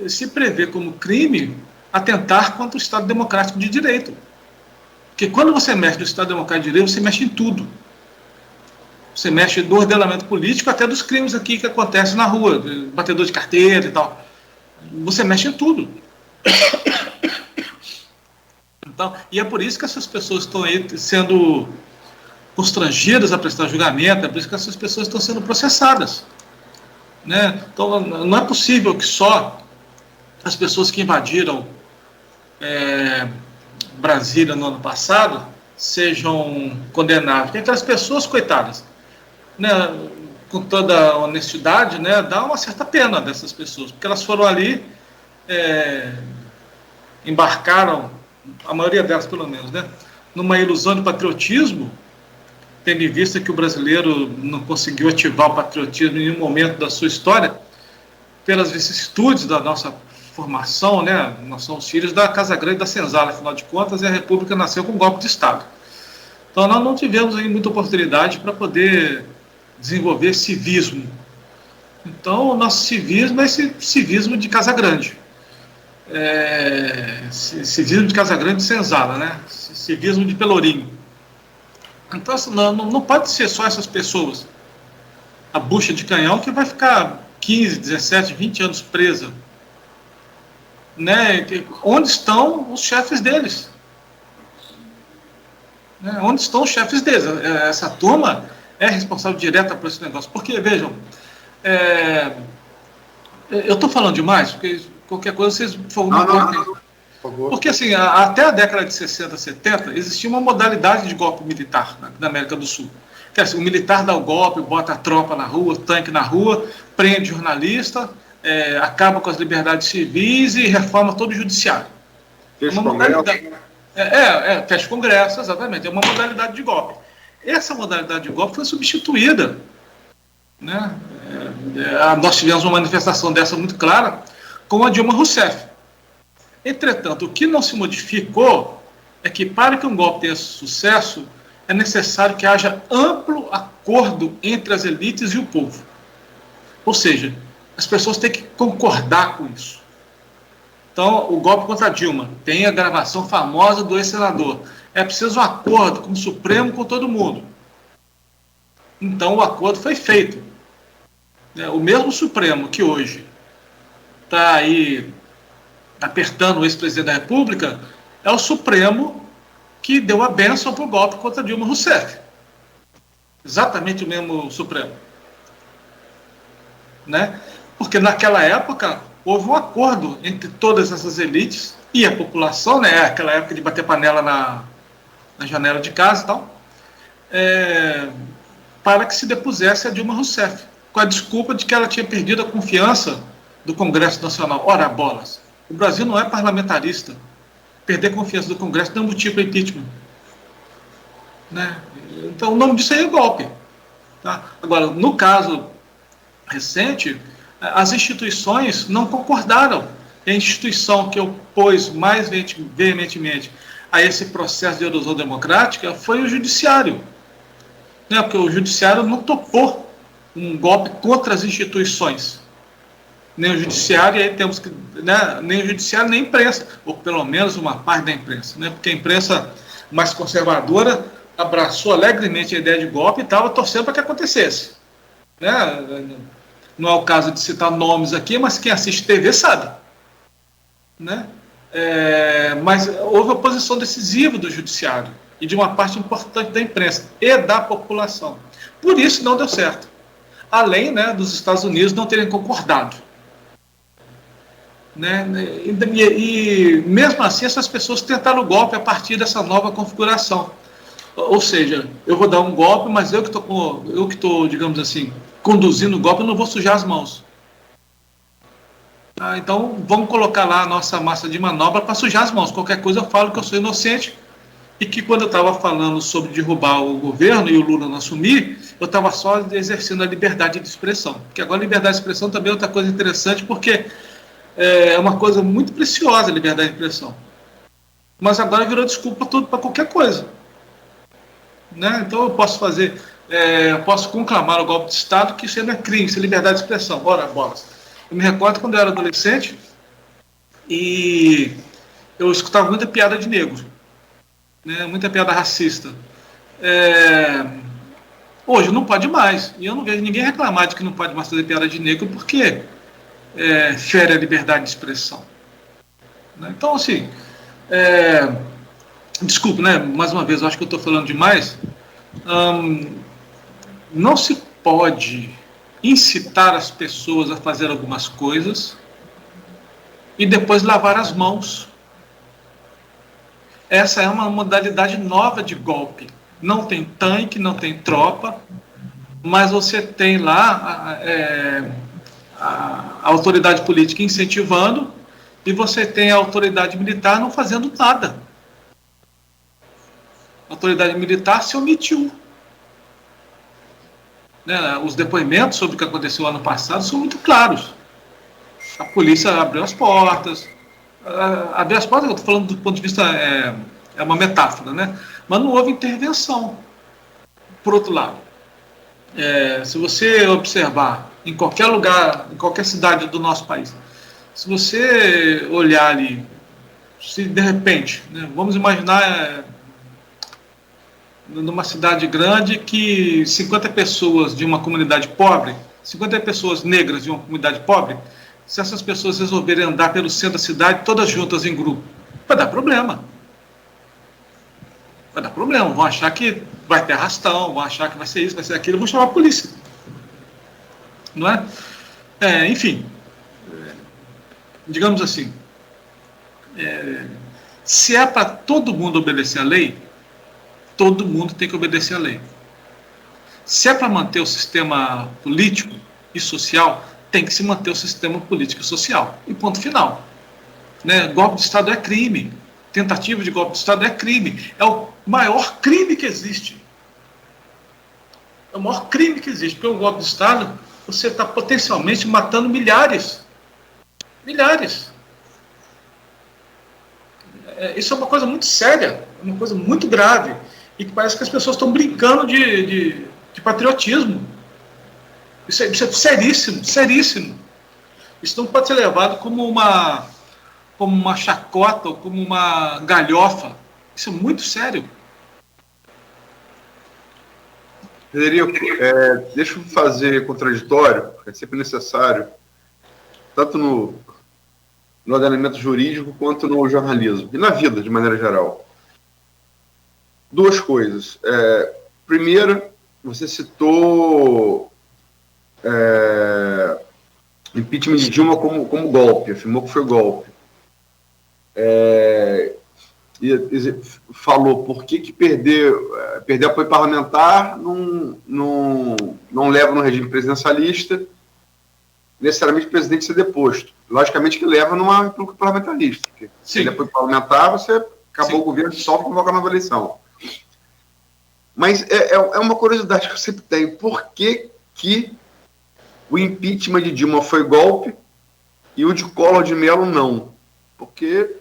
se prevê como crime atentar contra o Estado Democrático de Direito. Porque quando você mexe no Estado Democrático de Direito, você mexe em tudo. Você mexe do ordenamento político até dos crimes aqui que acontecem na rua, batedor de carteira e tal. Você mexe em tudo. Então, e é por isso que essas pessoas estão aí sendo constrangidas a prestar julgamento, é por isso que essas pessoas estão sendo processadas. Né? Então, não é possível que só as pessoas que invadiram Brasília no ano passado sejam condenáveis. Tem aquelas pessoas, coitadas, né, com toda honestidade, né, dá uma certa pena dessas pessoas, porque elas foram ali, embarcaram, a maioria delas pelo menos, né, numa ilusão de patriotismo, tendo em vista que o brasileiro não conseguiu ativar o patriotismo em nenhum momento da sua história, pelas vicissitudes da nossa formação, né, nós somos filhos da Casa Grande e da Senzala, afinal de contas, e a República nasceu com um golpe de Estado. Então nós não tivemos aí muita oportunidade para poder desenvolver civismo. Então o nosso civismo é esse civismo de Casa Grande. Civismo de Casa Grande e Senzala, né? Civismo de Pelourinho. Então assim, não pode ser só essas pessoas, a bucha de canhão, que vai ficar 15, 17, 20 anos presa. Né? Onde estão os chefes deles? Né? Onde estão os chefes deles? Essa turma é responsável direta por esse negócio. Porque, vejam, eu estou falando demais, porque qualquer coisa vocês, por favor, me cortem. Por favor. Porque, assim, até a década de 60, 70, existia uma modalidade de golpe militar na América do Sul. Que, assim, o militar dá o golpe, bota a tropa na rua, tanque na rua, prende jornalista, acaba com as liberdades civis e reforma todo o judiciário. Fecha o Congresso, exatamente. É uma modalidade de golpe. Essa modalidade de golpe foi substituída. Né? Nós tivemos uma manifestação dessa muito clara com a Dilma Rousseff. Entretanto, o que não se modificou é que, para que um golpe tenha sucesso, é necessário que haja amplo acordo entre as elites e o povo. Ou seja, as pessoas têm que concordar com isso. Então, o golpe contra a Dilma tem a gravação famosa do ex-senador. É preciso um acordo com o Supremo, com todo mundo. Então, o acordo foi feito. O mesmo Supremo que hoje está aí apertando o ex-presidente da República é o Supremo que deu a bênção para o golpe contra Dilma Rousseff. Exatamente o mesmo Supremo. Né? Porque naquela época houve um acordo entre todas essas elites e a população, né? Aquela época de bater panela na janela de casa e tal, para que se depusesse a Dilma Rousseff, com a desculpa de que ela tinha perdido a confiança do Congresso Nacional. Ora, bolas! O Brasil não é parlamentarista. Perder confiança do Congresso não é motivo para impeachment. Né? Então, o nome disso aí é golpe. Tá? Agora, no caso recente, as instituições não concordaram. E a instituição que opôs mais veementemente a esse processo de erosão democrática foi o Judiciário. Né? Porque o Judiciário não topou um golpe contra as instituições. Nem o Judiciário, e aí temos que. Né? Nem o Judiciário, nem a imprensa, ou pelo menos uma parte da imprensa. Né? Porque a imprensa mais conservadora abraçou alegremente a ideia de golpe e estava torcendo para que acontecesse. Né? Não é o caso de citar nomes aqui, mas quem assiste TV sabe. Né? Mas houve oposição decisiva do Judiciário e de uma parte importante da imprensa e da população. Por isso não deu certo. Além, né, dos Estados Unidos não terem concordado. Né? E mesmo assim essas pessoas tentaram o golpe a partir dessa nova configuração. Ou seja, eu vou dar um golpe, mas eu que estou, digamos assim, conduzindo o golpe, eu não vou sujar as mãos. Então, vamos colocar lá a nossa massa de manobra para sujar as mãos. Qualquer coisa eu falo que eu sou inocente e que quando eu estava falando sobre derrubar o governo e o Lula não assumir, eu estava só exercendo a liberdade de expressão. Porque agora a liberdade de expressão também é outra coisa interessante, porque é uma coisa muito preciosa a liberdade de expressão. Mas agora virou desculpa tudo para qualquer coisa. Né? Então eu posso fazer, posso conclamar o golpe de Estado, que isso não é crime, isso é liberdade de expressão. Ora, bolas. Eu me recordo quando eu era adolescente e eu escutava muita piada de negro, né? Muita piada racista. Hoje não pode mais, e eu não vejo ninguém reclamar de que não pode mais fazer piada de negro porque fere a liberdade de expressão. Né? Então, assim, desculpe, né? Mais uma vez, eu acho que eu estou falando demais. Não se pode incitar as pessoas a fazer algumas coisas e depois lavar as mãos. Essa é uma modalidade nova de golpe. Não tem tanque, não tem tropa, mas você tem lá a autoridade política incentivando e você tem a autoridade militar não fazendo nada. A autoridade militar se omitiu. Os depoimentos sobre o que aconteceu ano passado são muito claros. A polícia abriu as portas. Abrir as portas, eu estou falando do ponto de vista, é uma metáfora, né? Mas não houve intervenção. Por outro lado, se você observar em qualquer lugar, em qualquer cidade do nosso país, se você olhar ali, se de repente, né, vamos imaginar numa cidade grande que 50 pessoas de uma comunidade pobre, 50 pessoas negras de uma comunidade pobre, se essas pessoas resolverem andar pelo centro da cidade, todas juntas em grupo, vai dar problema. Vai dar problema. Vão achar que vai ter arrastão, vão achar que vai ser isso, vai ser aquilo, vão chamar a polícia. Não é? Enfim, digamos assim, se é para todo mundo obedecer a lei, todo mundo tem que obedecer a lei. Se é para manter o sistema político e social, tem que se manter o sistema político e social. E ponto final. Né? Golpe de Estado é crime. Tentativa de golpe de Estado é crime. É o maior crime que existe. É o maior crime que existe. Porque o golpe de Estado, você está potencialmente matando milhares. Milhares. Isso é uma coisa muito séria, uma coisa muito grave. E que parece que as pessoas estão brincando de patriotismo. Isso é seríssimo, seríssimo. Isso não pode ser levado como uma chacota ou como uma galhofa. Isso é muito sério. Federico, deixa eu fazer contraditório, é sempre necessário, tanto no ordenamento jurídico quanto no jornalismo, e na vida, de maneira geral. Duas coisas. Primeira, você citou impeachment de Dilma como golpe, afirmou que foi golpe. E falou por que perder apoio parlamentar não leva no regime presidencialista necessariamente o presidente ser deposto. Logicamente que leva numa república parlamentarista. Porque se depois parlamentar, você acabou o governo, só convoca a nova eleição. Mas é uma curiosidade que eu sempre tenho. Por que o impeachment de Dilma foi golpe e o de Collor de Mello não? Porque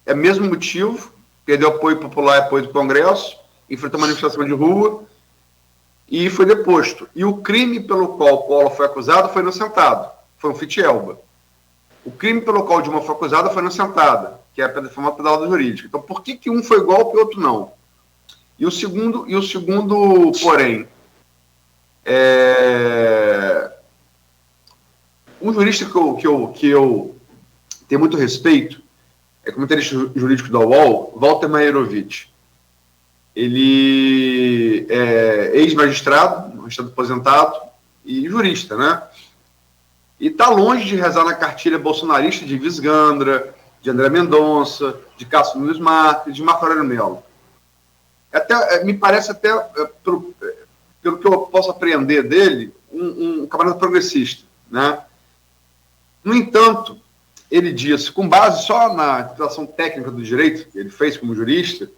é o mesmo motivo, perdeu apoio popular e apoio do Congresso, enfrentou manifestação de rua e foi deposto. E o crime pelo qual Collor foi acusado foi inocentado, foi um fit-elba. O crime pelo qual Dilma foi acusada foi inocentada, que é a famosa pedalada jurídica. Então, por que um foi golpe e o outro não? E o segundo porém, um jurista que eu tenho muito respeito, é comentarista jurídico da UOL, Walter Mairovich. Ele é ex-magistrado aposentado e jurista, né? E está longe de rezar na cartilha bolsonarista de Visgandra, de André Mendonça, de Cássio Nunes Marques, de Marco Aurélio Mello. Me parece até, pelo que eu posso apreender dele, um camarada progressista, né? No entanto, ele disse, com base só na interpretação técnica do direito que ele fez como jurista,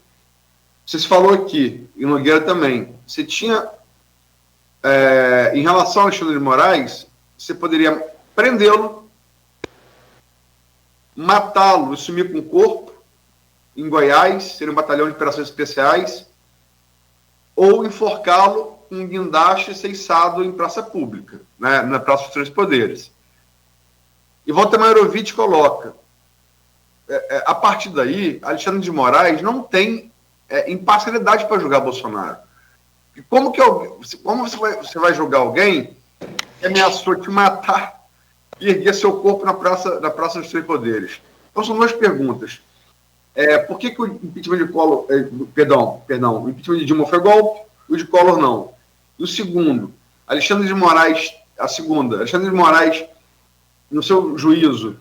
você falou aqui, e Nogueira também, você tinha, em relação ao Alexandre de Moraes, você poderia prendê-lo, matá-lo e sumir com o corpo em Goiás, ser um batalhão de operações especiais, ou enforcá-lo com um guindaste ceiçado em praça pública, né, na Praça dos Três Poderes. E Walter Mairovich coloca, a partir daí, Alexandre de Moraes não tem imparcialidade para julgar Bolsonaro. E como você vai julgar alguém que ameaçou te matar e erguer seu corpo na Praça dos Três Poderes? Então são duas perguntas. Por que o impeachment de Collor, o impeachment de Dilma foi golpe e o de Collor não? E o segundo, Alexandre de Moraes, Alexandre de Moraes, no seu juízo,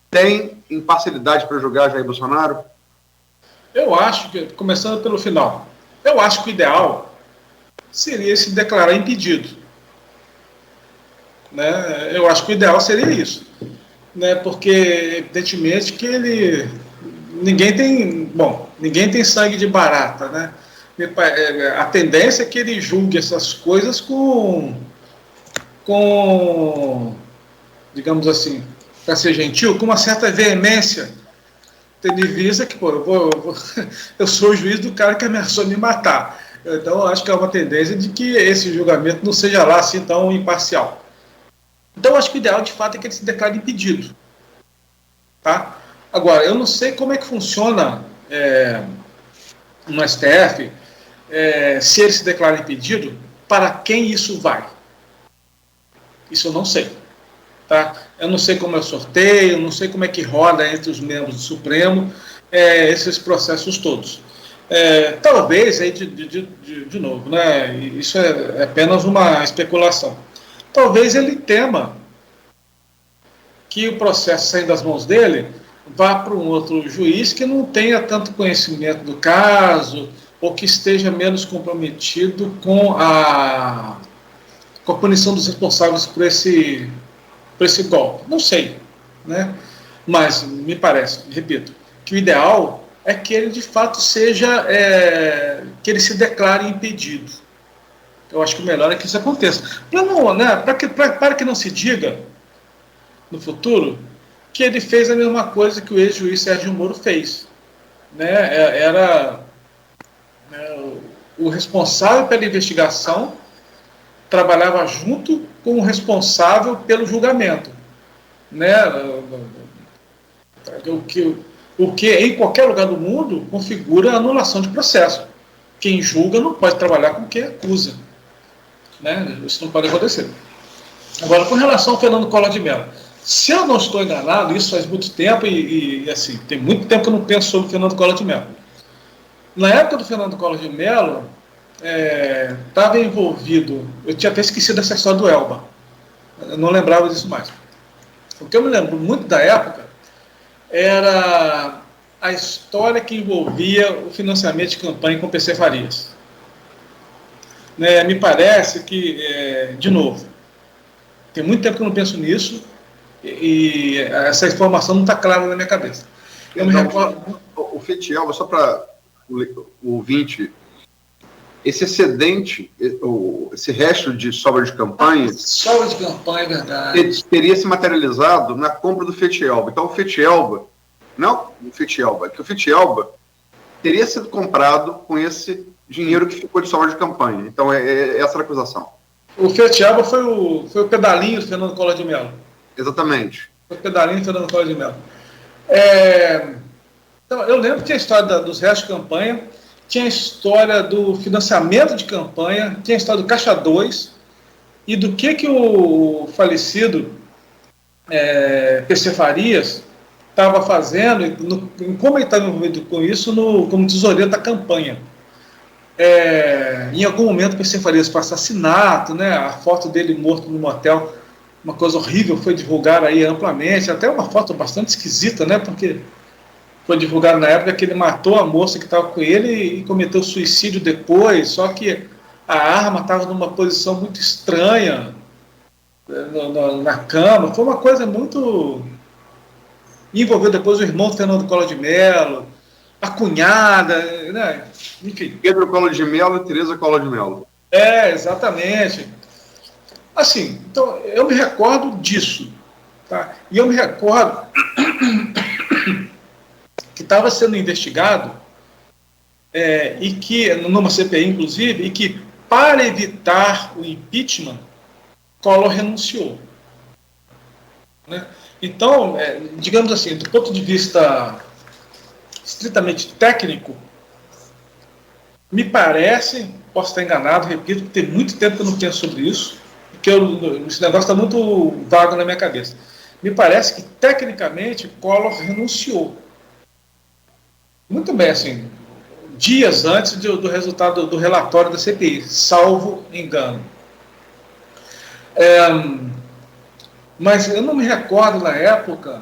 tem imparcialidade para julgar Jair Bolsonaro? Eu acho que, começando pelo final, eu acho que o ideal seria se declarar impedido. Né? Eu acho que o ideal seria isso. Né? Porque, evidentemente, que ninguém tem sangue de barata. Né? A tendência é que ele julgue essas coisas com digamos assim, para ser gentil, com uma certa veemência, tendo em vista que, eu sou o juiz do cara que ameaçou me matar. Então, eu acho que há uma tendência de que esse julgamento não seja lá assim tão imparcial. Então, eu acho que o ideal, de fato, é que ele se declare impedido. Tá? Agora, eu não sei como é que funciona no STF, se ele se declara impedido, para quem isso vai. Isso eu não sei. Tá? Eu não sei como é o sorteio, não sei como é que roda entre os membros do Supremo esses processos todos. Talvez, aí de novo, né, isso é apenas uma especulação, talvez ele tema que o processo saindo das mãos dele vá para um outro juiz que não tenha tanto conhecimento do caso ou que esteja menos comprometido com a punição dos responsáveis por esse golpe. Não sei, né? Mas me parece, repito, que o ideal é que ele de fato seja, que ele se declare impedido. Eu acho que o melhor é que isso aconteça. Para que não se diga no futuro que ele fez a mesma coisa que o ex-juiz Sérgio Moro fez. Né? Era o responsável pela investigação, trabalhava junto com o responsável pelo julgamento. Né? O que em qualquer lugar do mundo configura a anulação de processo. Quem julga não pode trabalhar com quem acusa. Né? Isso não pode acontecer. Agora, com relação ao Fernando Collor de Mello, se eu não estou enganado, isso faz muito tempo e assim, tem muito tempo que eu não penso sobre o Fernando Collor de Mello. Na época do Fernando Collor de Mello, estava envolvido, eu tinha até esquecido essa história do Elba, eu não lembrava disso mais. O que eu me lembro muito da época era a história que envolvia o financiamento de campanha com o PC Farias. Me parece que, de novo, Tem muito tempo que eu não penso nisso e essa informação não está clara na minha cabeça. Eu me recordo... O Fetielba, só para o ouvinte, esse excedente, esse resto de sobra de campanha... Sobra de campanha, é verdade. Teria se materializado na compra do Fetielba. Então, o Fetielba, não o Fetielba, que o Fetielba teria sido comprado com esse dinheiro que ficou de sobra de campanha. Então, essa era a acusação. O Fetielba foi o pedalinho do Fernando Collor de Mello. Exatamente. Foi o pedalinho do Fernando Collor de Mello. Então, eu lembro que tinha a história dos restos de campanha, tinha a história do financiamento de campanha, tinha a história do Caixa 2 e do que o falecido PC Farias estava fazendo e como ele estava envolvido com isso como tesoureiro da campanha. Em algum momento o PC Farias foi assassinato, né? A foto dele morto no motel, uma coisa horrível, foi divulgada aí amplamente, até uma foto bastante esquisita, né? Porque foi divulgado na época que ele matou a moça que estava com ele e cometeu suicídio depois, só que a arma estava numa posição muito estranha na cama. Foi uma coisa muito... Envolveu depois o irmão do Fernando Collor de Mello, a cunhada, né? Enfim. Pedro Collor de Mello e Tereza Collor de Mello. Exatamente. Assim, então, eu me recordo disso, tá? E eu me recordo que estava sendo investigado, e que, numa CPI, inclusive, e que, para evitar o impeachment, Collor renunciou. Né? Então, digamos assim, do ponto de vista estritamente técnico, me parece, posso estar enganado, repito, tem muito tempo que eu não penso sobre isso, porque esse negócio está muito vago na minha cabeça. Me parece que, tecnicamente, Collor renunciou. Muito bem, assim, dias antes do resultado do relatório da CPI, salvo engano. Mas eu não me recordo na época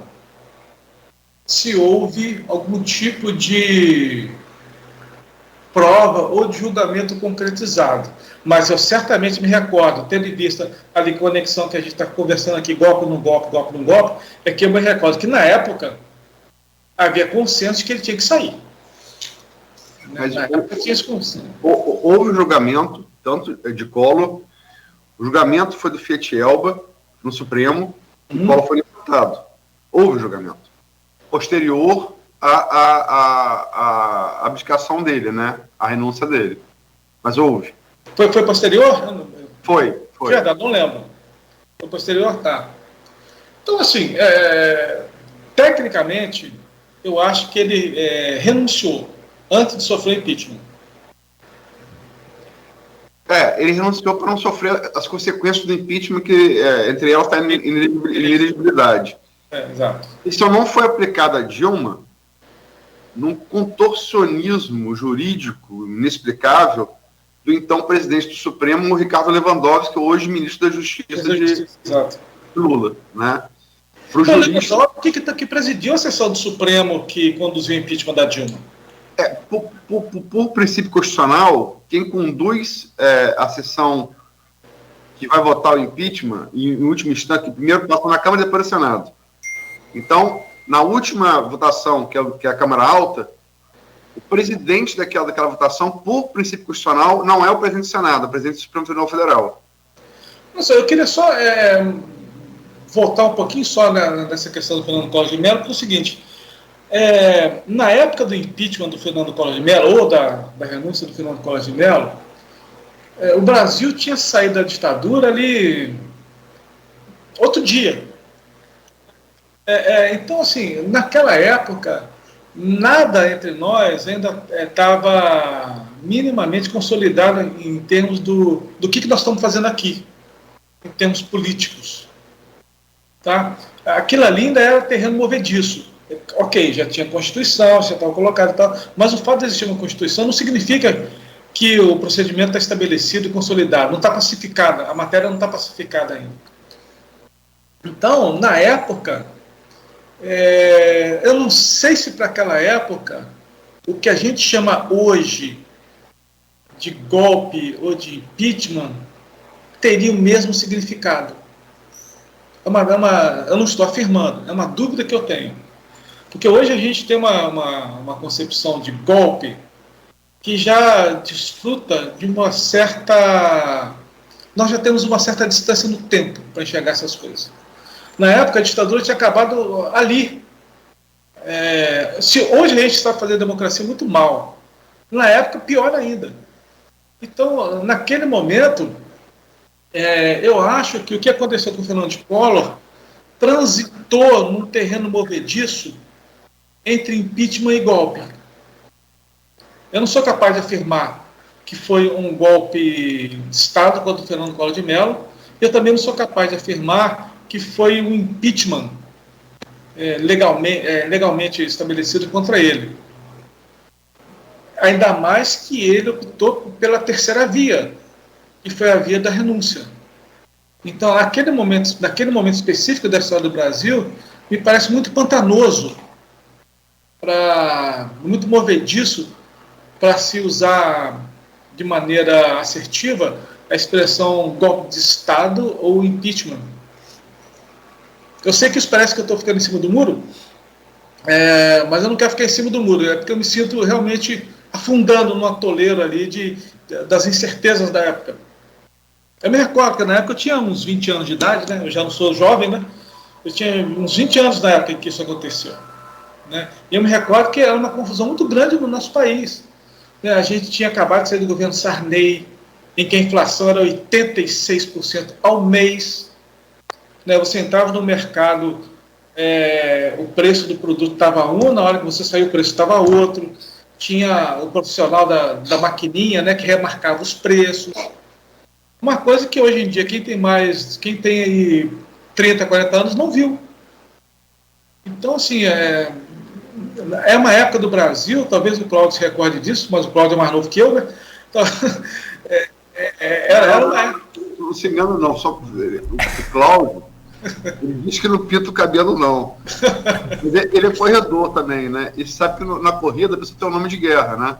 se houve algum tipo de prova ou de julgamento concretizado. Mas eu certamente me recordo, tendo em vista a conexão que a gente está conversando aqui, golpe no golpe, golpe no golpe, é que eu me recordo que na época havia consenso de que ele tinha que sair. Mas na época tinha esse consenso. Houve um julgamento, tanto de Collor, o julgamento foi do Fetielba no Supremo, e Collor foi libertado. Houve um julgamento. Posterior à abdicação dele, né? A renúncia dele. Mas houve. Foi posterior? Foi. Verdade, não lembro. Foi posterior, tá. Então, assim, tecnicamente, eu acho que ele renunciou antes de sofrer impeachment. Ele renunciou para não sofrer as consequências do impeachment, que entre elas está a inelegibilidade. Exato. Isso não foi aplicado a Dilma num contorcionismo jurídico inexplicável do então presidente do Supremo, Ricardo Lewandowski, hoje ministro da Justiça de Lula, né? Pro jurista... O que presidiu a sessão do Supremo que conduziu o impeachment da Dilma? Por princípio constitucional, quem conduz a sessão que vai votar o impeachment, em última instância, primeiro passa na Câmara e depois no Senado. Então, na última votação, que é a Câmara Alta, o presidente daquela votação, por princípio constitucional, não é o presidente do Senado, é o presidente do Supremo Tribunal Federal. Nossa, eu queria só voltar um pouquinho só nessa questão do Fernando Collor de Mello, porque é o seguinte, na época do impeachment do Fernando Collor de Mello, ou da renúncia do Fernando Collor de Mello, o Brasil tinha saído da ditadura ali outro dia. Então, assim, naquela época, nada entre nós ainda estava minimamente consolidado em termos do que nós estamos fazendo aqui, em termos políticos. Tá? Aquilo ali ainda era terreno movediço. Ok, já tinha Constituição, já estava colocado e tal, mas o fato de existir uma Constituição não significa que o procedimento está estabelecido e consolidado, não está pacificado, a matéria não está pacificada ainda. Então, na época, eu não sei se para aquela época, o que a gente chama hoje de golpe ou de impeachment teria o mesmo significado. eu não estou afirmando, é uma dúvida que eu tenho. Porque hoje a gente tem uma concepção de golpe que já desfruta de uma certa... Nós já temos uma certa distância no tempo para enxergar essas coisas. Na época, a ditadura tinha acabado ali. Se hoje a gente está fazendo democracia muito mal, na época, pior ainda. Então, naquele momento, eu acho que o que aconteceu com o Fernando Collor transitou num terreno movediço entre impeachment e golpe. Eu não sou capaz de afirmar que foi um golpe de Estado contra o Fernando Collor de Mello. Eu também não sou capaz de afirmar que foi um impeachment legalmente estabelecido contra ele. Ainda mais que ele optou pela terceira via, que foi a via da renúncia. Então, naquele momento específico da história do Brasil, me parece muito pantanoso, muito movediço, para se usar de maneira assertiva a expressão golpe de Estado ou impeachment. Eu sei que isso parece que eu estou ficando em cima do muro, mas eu não quero ficar em cima do muro, é porque eu me sinto realmente afundando no atoleiro ali das incertezas da época. Eu me recordo que na época eu tinha uns 20 anos de idade, né? Eu já não sou jovem, né? Eu tinha uns 20 anos na época em que isso aconteceu, né? E eu me recordo que era uma confusão muito grande no nosso país. A gente tinha acabado de sair do governo Sarney, em que a inflação era 86% ao mês. Você entrava no mercado, o preço do produto estava um, na hora que você saiu o preço estava outro. Tinha o profissional da maquininha, né, que remarcava os preços. Uma coisa que hoje em dia quem tem aí 30, 40 anos não viu. Então, assim, é uma época do Brasil, talvez o Cláudio se recorde disso, mas o Cláudio é mais novo que eu, né? Então, era uma época. Não se engana, não. Só o Cláudio, ele diz que não pinta o cabelo, não. Ele é corredor também, né? E sabe que na corrida a pessoa tem um nome de guerra, né?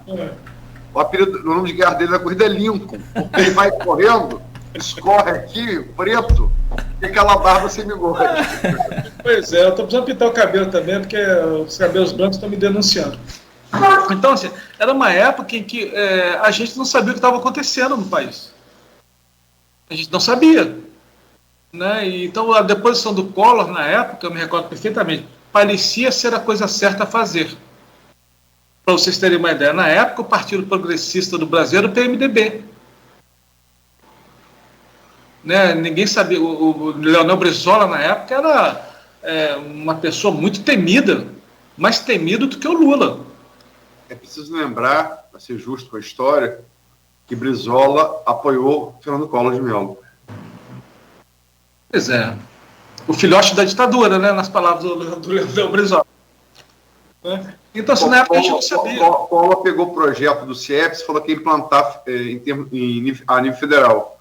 O nome de guerra dele na corrida é Lincoln, porque ele vai correndo, escorre aqui, preto, e aquela barba sem bigode. Pois é, eu estou precisando pintar o cabelo também, porque os cabelos brancos estão me denunciando. Então, assim, era uma época em que a gente não sabia o que estava acontecendo no país. A gente não sabia. Né? E, então, a deposição do Collor, na época, eu me recordo perfeitamente, parecia ser a coisa certa a fazer. Para vocês terem uma ideia, na época, o Partido Progressista do Brasil era o PMDB. Né? Ninguém sabia. O Leonel Brizola, na época, era uma pessoa muito temida, mais temido do que o Lula. É preciso lembrar, para ser justo com a história, que Brizola apoiou Fernando Collor de Mello. Pois é. O filhote da ditadura, né? Nas palavras do Leonel Brizola. Né? Então, assim, na época a gente não sabia. O Collor pegou o projeto do CIEPS e falou que ia implantar a nível federal.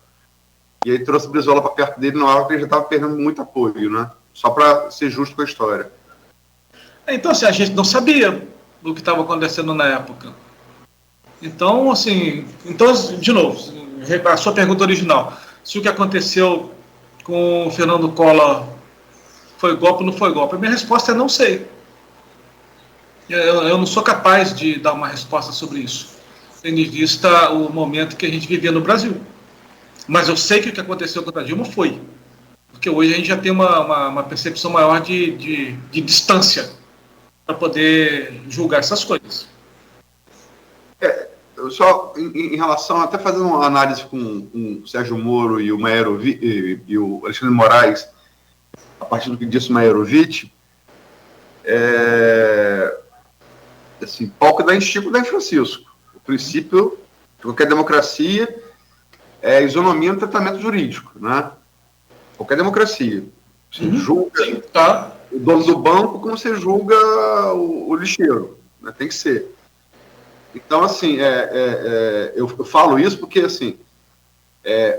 E aí trouxe Brizola para perto dele na hora que ele já estava perdendo muito apoio, né? Só para ser justo com a história. Então, assim, a gente não sabia do que estava acontecendo na época. Então, assim, de novo, a sua pergunta original, se o que aconteceu com o Fernando Collor foi golpe ou não foi golpe, a minha resposta é não sei. Eu não sou capaz de dar uma resposta sobre isso, tendo em vista o momento que a gente vivia no Brasil. Mas eu sei que o que aconteceu com a Dilma foi. Porque hoje a gente já tem uma percepção maior de distância para poder julgar essas coisas. Só em relação, até fazendo uma análise com o Sérgio Moro e o Maierovic, e o Alexandre Moraes, a partir do que disse o Maierovic, assim, palco da Chico da Francisco. O princípio de qualquer democracia é isonomia no tratamento jurídico, né? Qualquer democracia. Você julga o dono do banco como você julga o lixeiro, né? Tem que ser. Então, assim, eu falo isso porque, assim,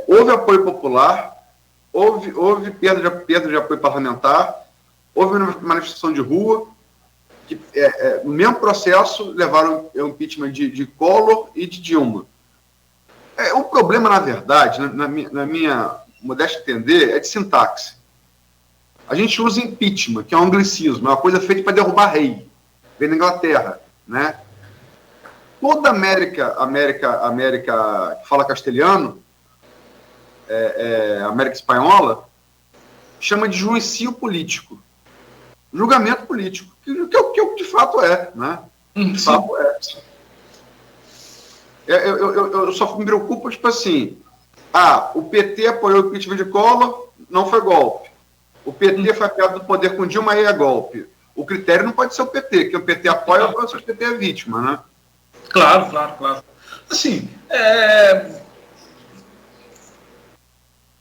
houve apoio popular, houve perda de apoio parlamentar, houve uma manifestação de rua, que, no mesmo processo, levaram o impeachment de Collor e de Dilma. O problema, na verdade, na minha modéstia entender, é de sintaxe. A gente usa impeachment, que é um anglicismo, é uma coisa feita para derrubar rei. Vem da Inglaterra, né? Toda América que fala castelhano, América Espanhola, chama de juicio político. Julgamento político, que de fato é, né? De fato é. Eu só me preocupo, tipo assim, o PT apoiou o impeachment de Collor, não foi golpe. O PT foi apoiado do poder com Dilma, aí é golpe. O critério não pode ser o PT, que o PT apoia ou o PT é vítima, né? Claro. Assim,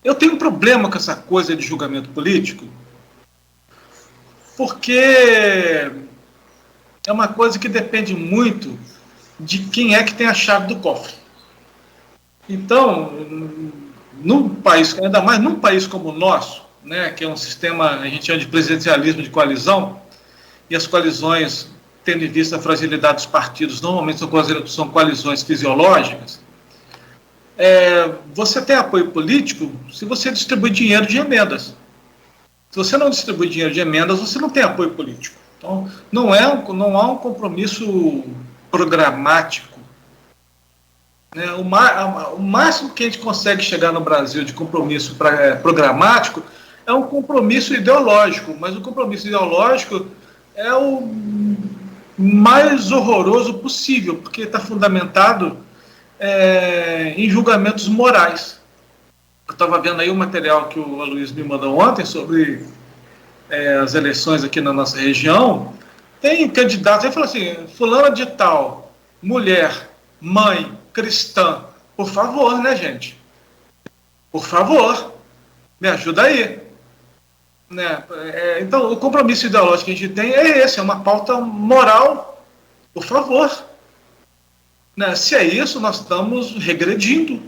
eu tenho um problema com essa coisa de julgamento político, porque é uma coisa que depende muito de quem é que tem a chave do cofre. Então, num país, ainda mais num país como o nosso, né, que é um sistema, a gente chama de presidencialismo de coalizão, e as coalizões, tendo em vista a fragilidade dos partidos, normalmente são coalizões fisiológicas, você tem apoio político se você distribui dinheiro de emendas. Se você não distribui dinheiro de emendas, você não tem apoio político. Então, não há um compromisso programático. Né? O máximo que a gente consegue chegar no Brasil de compromisso programático é um compromisso ideológico, mas o compromisso ideológico é o mais horroroso possível, porque está fundamentado em julgamentos morais. Eu estava vendo aí o material que o Aloysio me mandou ontem sobre as eleições aqui na nossa região. Tem candidatos, ele falou assim, fulana de tal, mulher, mãe, cristã, por favor, né, gente? Por favor, me ajuda aí. Né? Então, o compromisso ideológico que a gente tem é esse, é uma pauta moral, por favor. Né? Se é isso, nós estamos regredindo.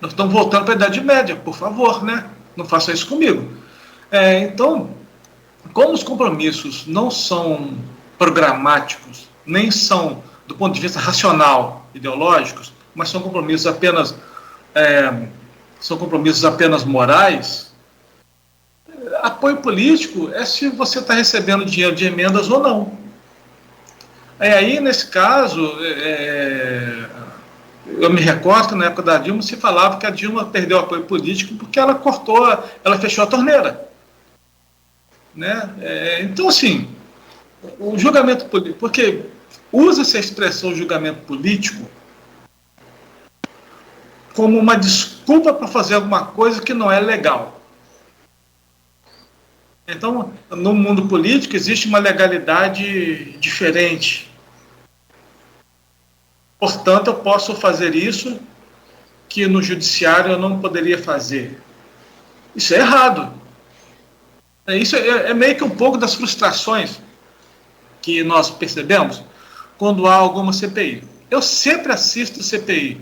Nós estamos voltando para a Idade Média, por favor, né? Não faça isso comigo. Então, como os compromissos não são programáticos, nem são, do ponto de vista racional, ideológicos, mas são compromissos apenas morais, apoio político é se você está recebendo dinheiro de emendas ou não. Aí, nesse caso, eu me recordo que na época da Dilma se falava que a Dilma perdeu apoio político porque ela fechou a torneira. Né? Então, assim, o julgamento político, porque usa-se a expressão julgamento político como uma desculpa para fazer alguma coisa que não é legal. Então, no mundo político existe uma legalidade diferente. Portanto, eu posso fazer isso que no judiciário eu não poderia fazer. Isso é errado. Isso é meio que um pouco das frustrações que nós percebemos quando há alguma CPI. Eu sempre assisto CPI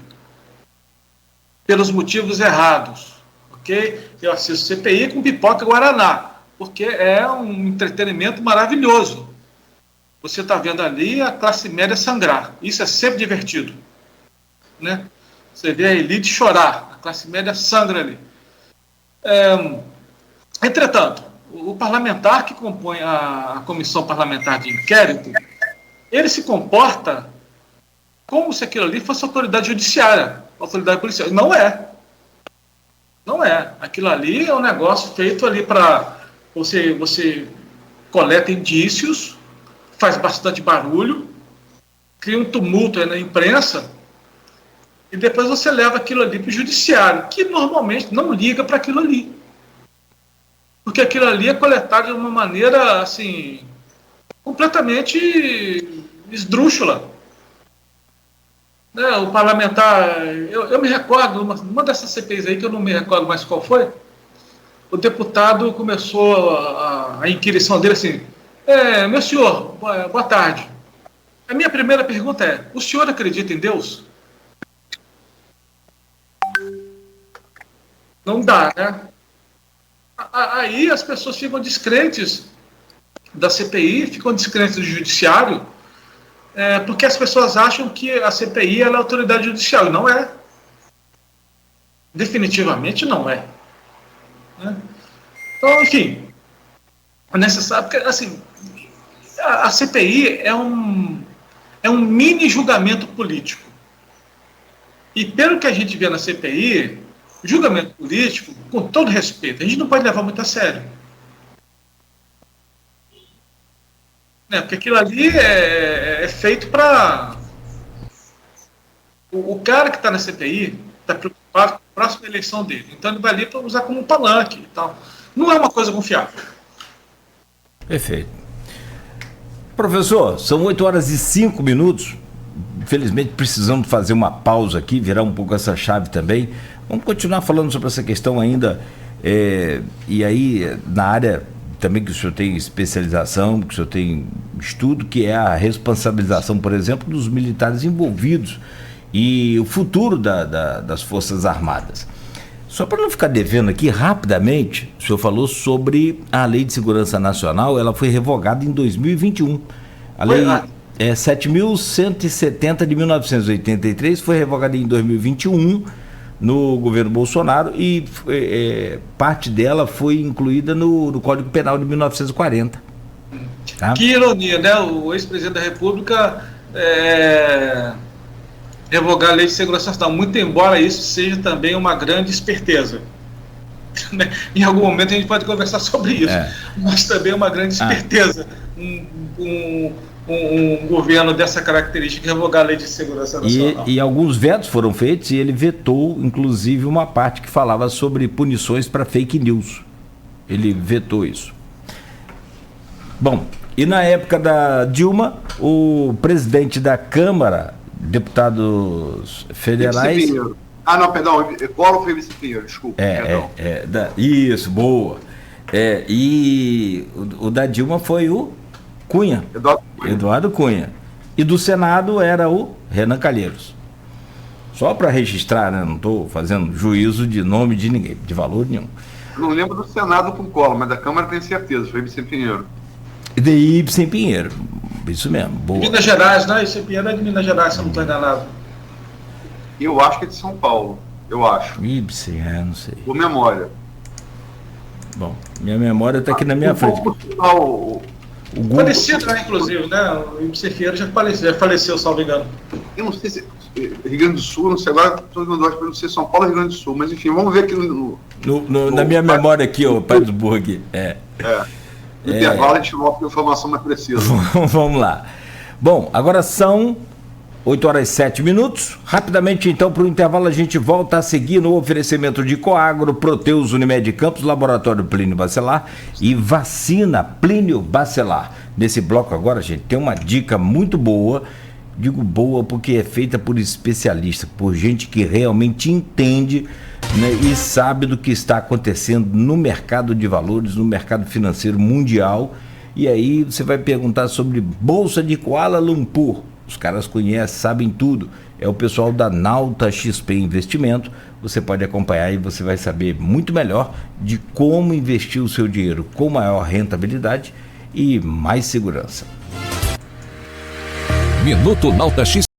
pelos motivos errados, ok? Eu assisto CPI com pipoca e guaraná, porque é um entretenimento maravilhoso. Você está vendo ali a classe média sangrar. Isso é sempre divertido. Né? Você vê a elite chorar, a classe média sangra ali. Entretanto, o parlamentar que compõe a comissão parlamentar de inquérito, ele se comporta como se aquilo ali fosse autoridade judiciária, autoridade policial. Não é. Não é. Aquilo ali é um negócio feito ali para você coleta indícios, faz bastante barulho, cria um tumulto aí na imprensa e depois você leva aquilo ali para o judiciário, que normalmente não liga para aquilo ali. Porque aquilo ali é coletado de uma maneira, assim, completamente esdrúxula. Né? O parlamentar, eu me recordo, uma dessas CPIs aí, que eu não me recordo mais qual foi, o deputado começou a inquirição dele assim, meu senhor, boa tarde. A minha primeira pergunta é, o senhor acredita em Deus? Não dá, né? Aí as pessoas ficam descrentes da CPI, ficam descrentes do judiciário, porque as pessoas acham que a CPI ela é autoridade judicial, e não é. Definitivamente não é. Né? Então, enfim, É necessário, porque, assim, a CPI é um mini julgamento político. E pelo que a gente vê na CPI, o julgamento político, com todo respeito, a gente não pode levar muito a sério. Porque aquilo ali é feito para... O cara que está na CPI está preocupado com a próxima eleição dele. Então ele vai ali para usar como um palanque e tal. Não é uma coisa confiável. Perfeito. Professor, são 8h05. Infelizmente precisamos fazer uma pausa aqui, virar um pouco essa chave também. Vamos continuar falando sobre essa questão ainda. E aí, na área também que o senhor tem especialização, que o senhor tem estudo, que é a responsabilização, por exemplo, dos militares envolvidos e o futuro das Forças Armadas. Só para não ficar devendo aqui, rapidamente, o senhor falou sobre a Lei de Segurança Nacional. Ela foi revogada em 2021. A Lei 7.170 de 1983 foi revogada em 2021 no governo Bolsonaro e parte dela foi incluída no Código Penal de 1940. Tá? Que ironia, né? O ex-presidente da República revogar a Lei de Segurança Nacional, muito embora isso seja também uma grande esperteza. Em algum momento a gente pode conversar sobre isso, mas também é uma grande esperteza um governo dessa característica revogar a Lei de Segurança Nacional. E alguns vetos foram feitos e ele vetou, inclusive, uma parte que falava sobre punições para fake news. Ele vetou isso. Bom, e na época da Dilma, o presidente da Câmara, deputados federais... Não, perdão, Collor foi vice-primeiro, desculpa. Isso, boa. E o da Dilma foi o Cunha, Eduardo Cunha. E do Senado era o Renan Calheiros. Só para registrar, né? Não estou fazendo juízo de nome de ninguém, de valor nenhum. Eu não lembro do Senado com Collor, mas da Câmara tenho certeza, foi Vicente Pinheiro. E daí Vicente Pinheiro, isso mesmo, boa. Minas Gerais, né? Vicente Pinheiro é de Minas Gerais, se eu não estou enganado. Eu acho que é de São Paulo, eu acho. Não sei. Por memória. Bom, minha memória está aqui na minha frente. Falecido, né, inclusive, né? O Ibsen Ferreira já faleceu, salvo engano. Eu não sei se Rio Grande do Sul, não sei agora, não sei São Paulo ou Rio Grande do Sul, mas enfim, vamos ver aqui na minha memória aqui, ó, Pai do Burro aqui. No intervalo a gente volta com informação mais precisa. Vamos lá. Bom, agora são 8h07. Rapidamente, então, para o intervalo, a gente volta a seguir no oferecimento de Coagro, Proteus, Unimed Campos, Laboratório Plínio Bacelar e Vacina Plínio Bacelar. Nesse bloco agora, gente, tem uma dica muito boa. Digo boa porque é feita por especialistas, por gente que realmente entende, né, e sabe do que está acontecendo no mercado de valores, no mercado financeiro mundial. E aí você vai perguntar sobre Bolsa de Kuala Lumpur. Os caras conhecem, sabem tudo. É o pessoal da Nauta XP Investimento. Você pode acompanhar e você vai saber muito melhor de como investir o seu dinheiro com maior rentabilidade e mais segurança. Minuto Nauta XP.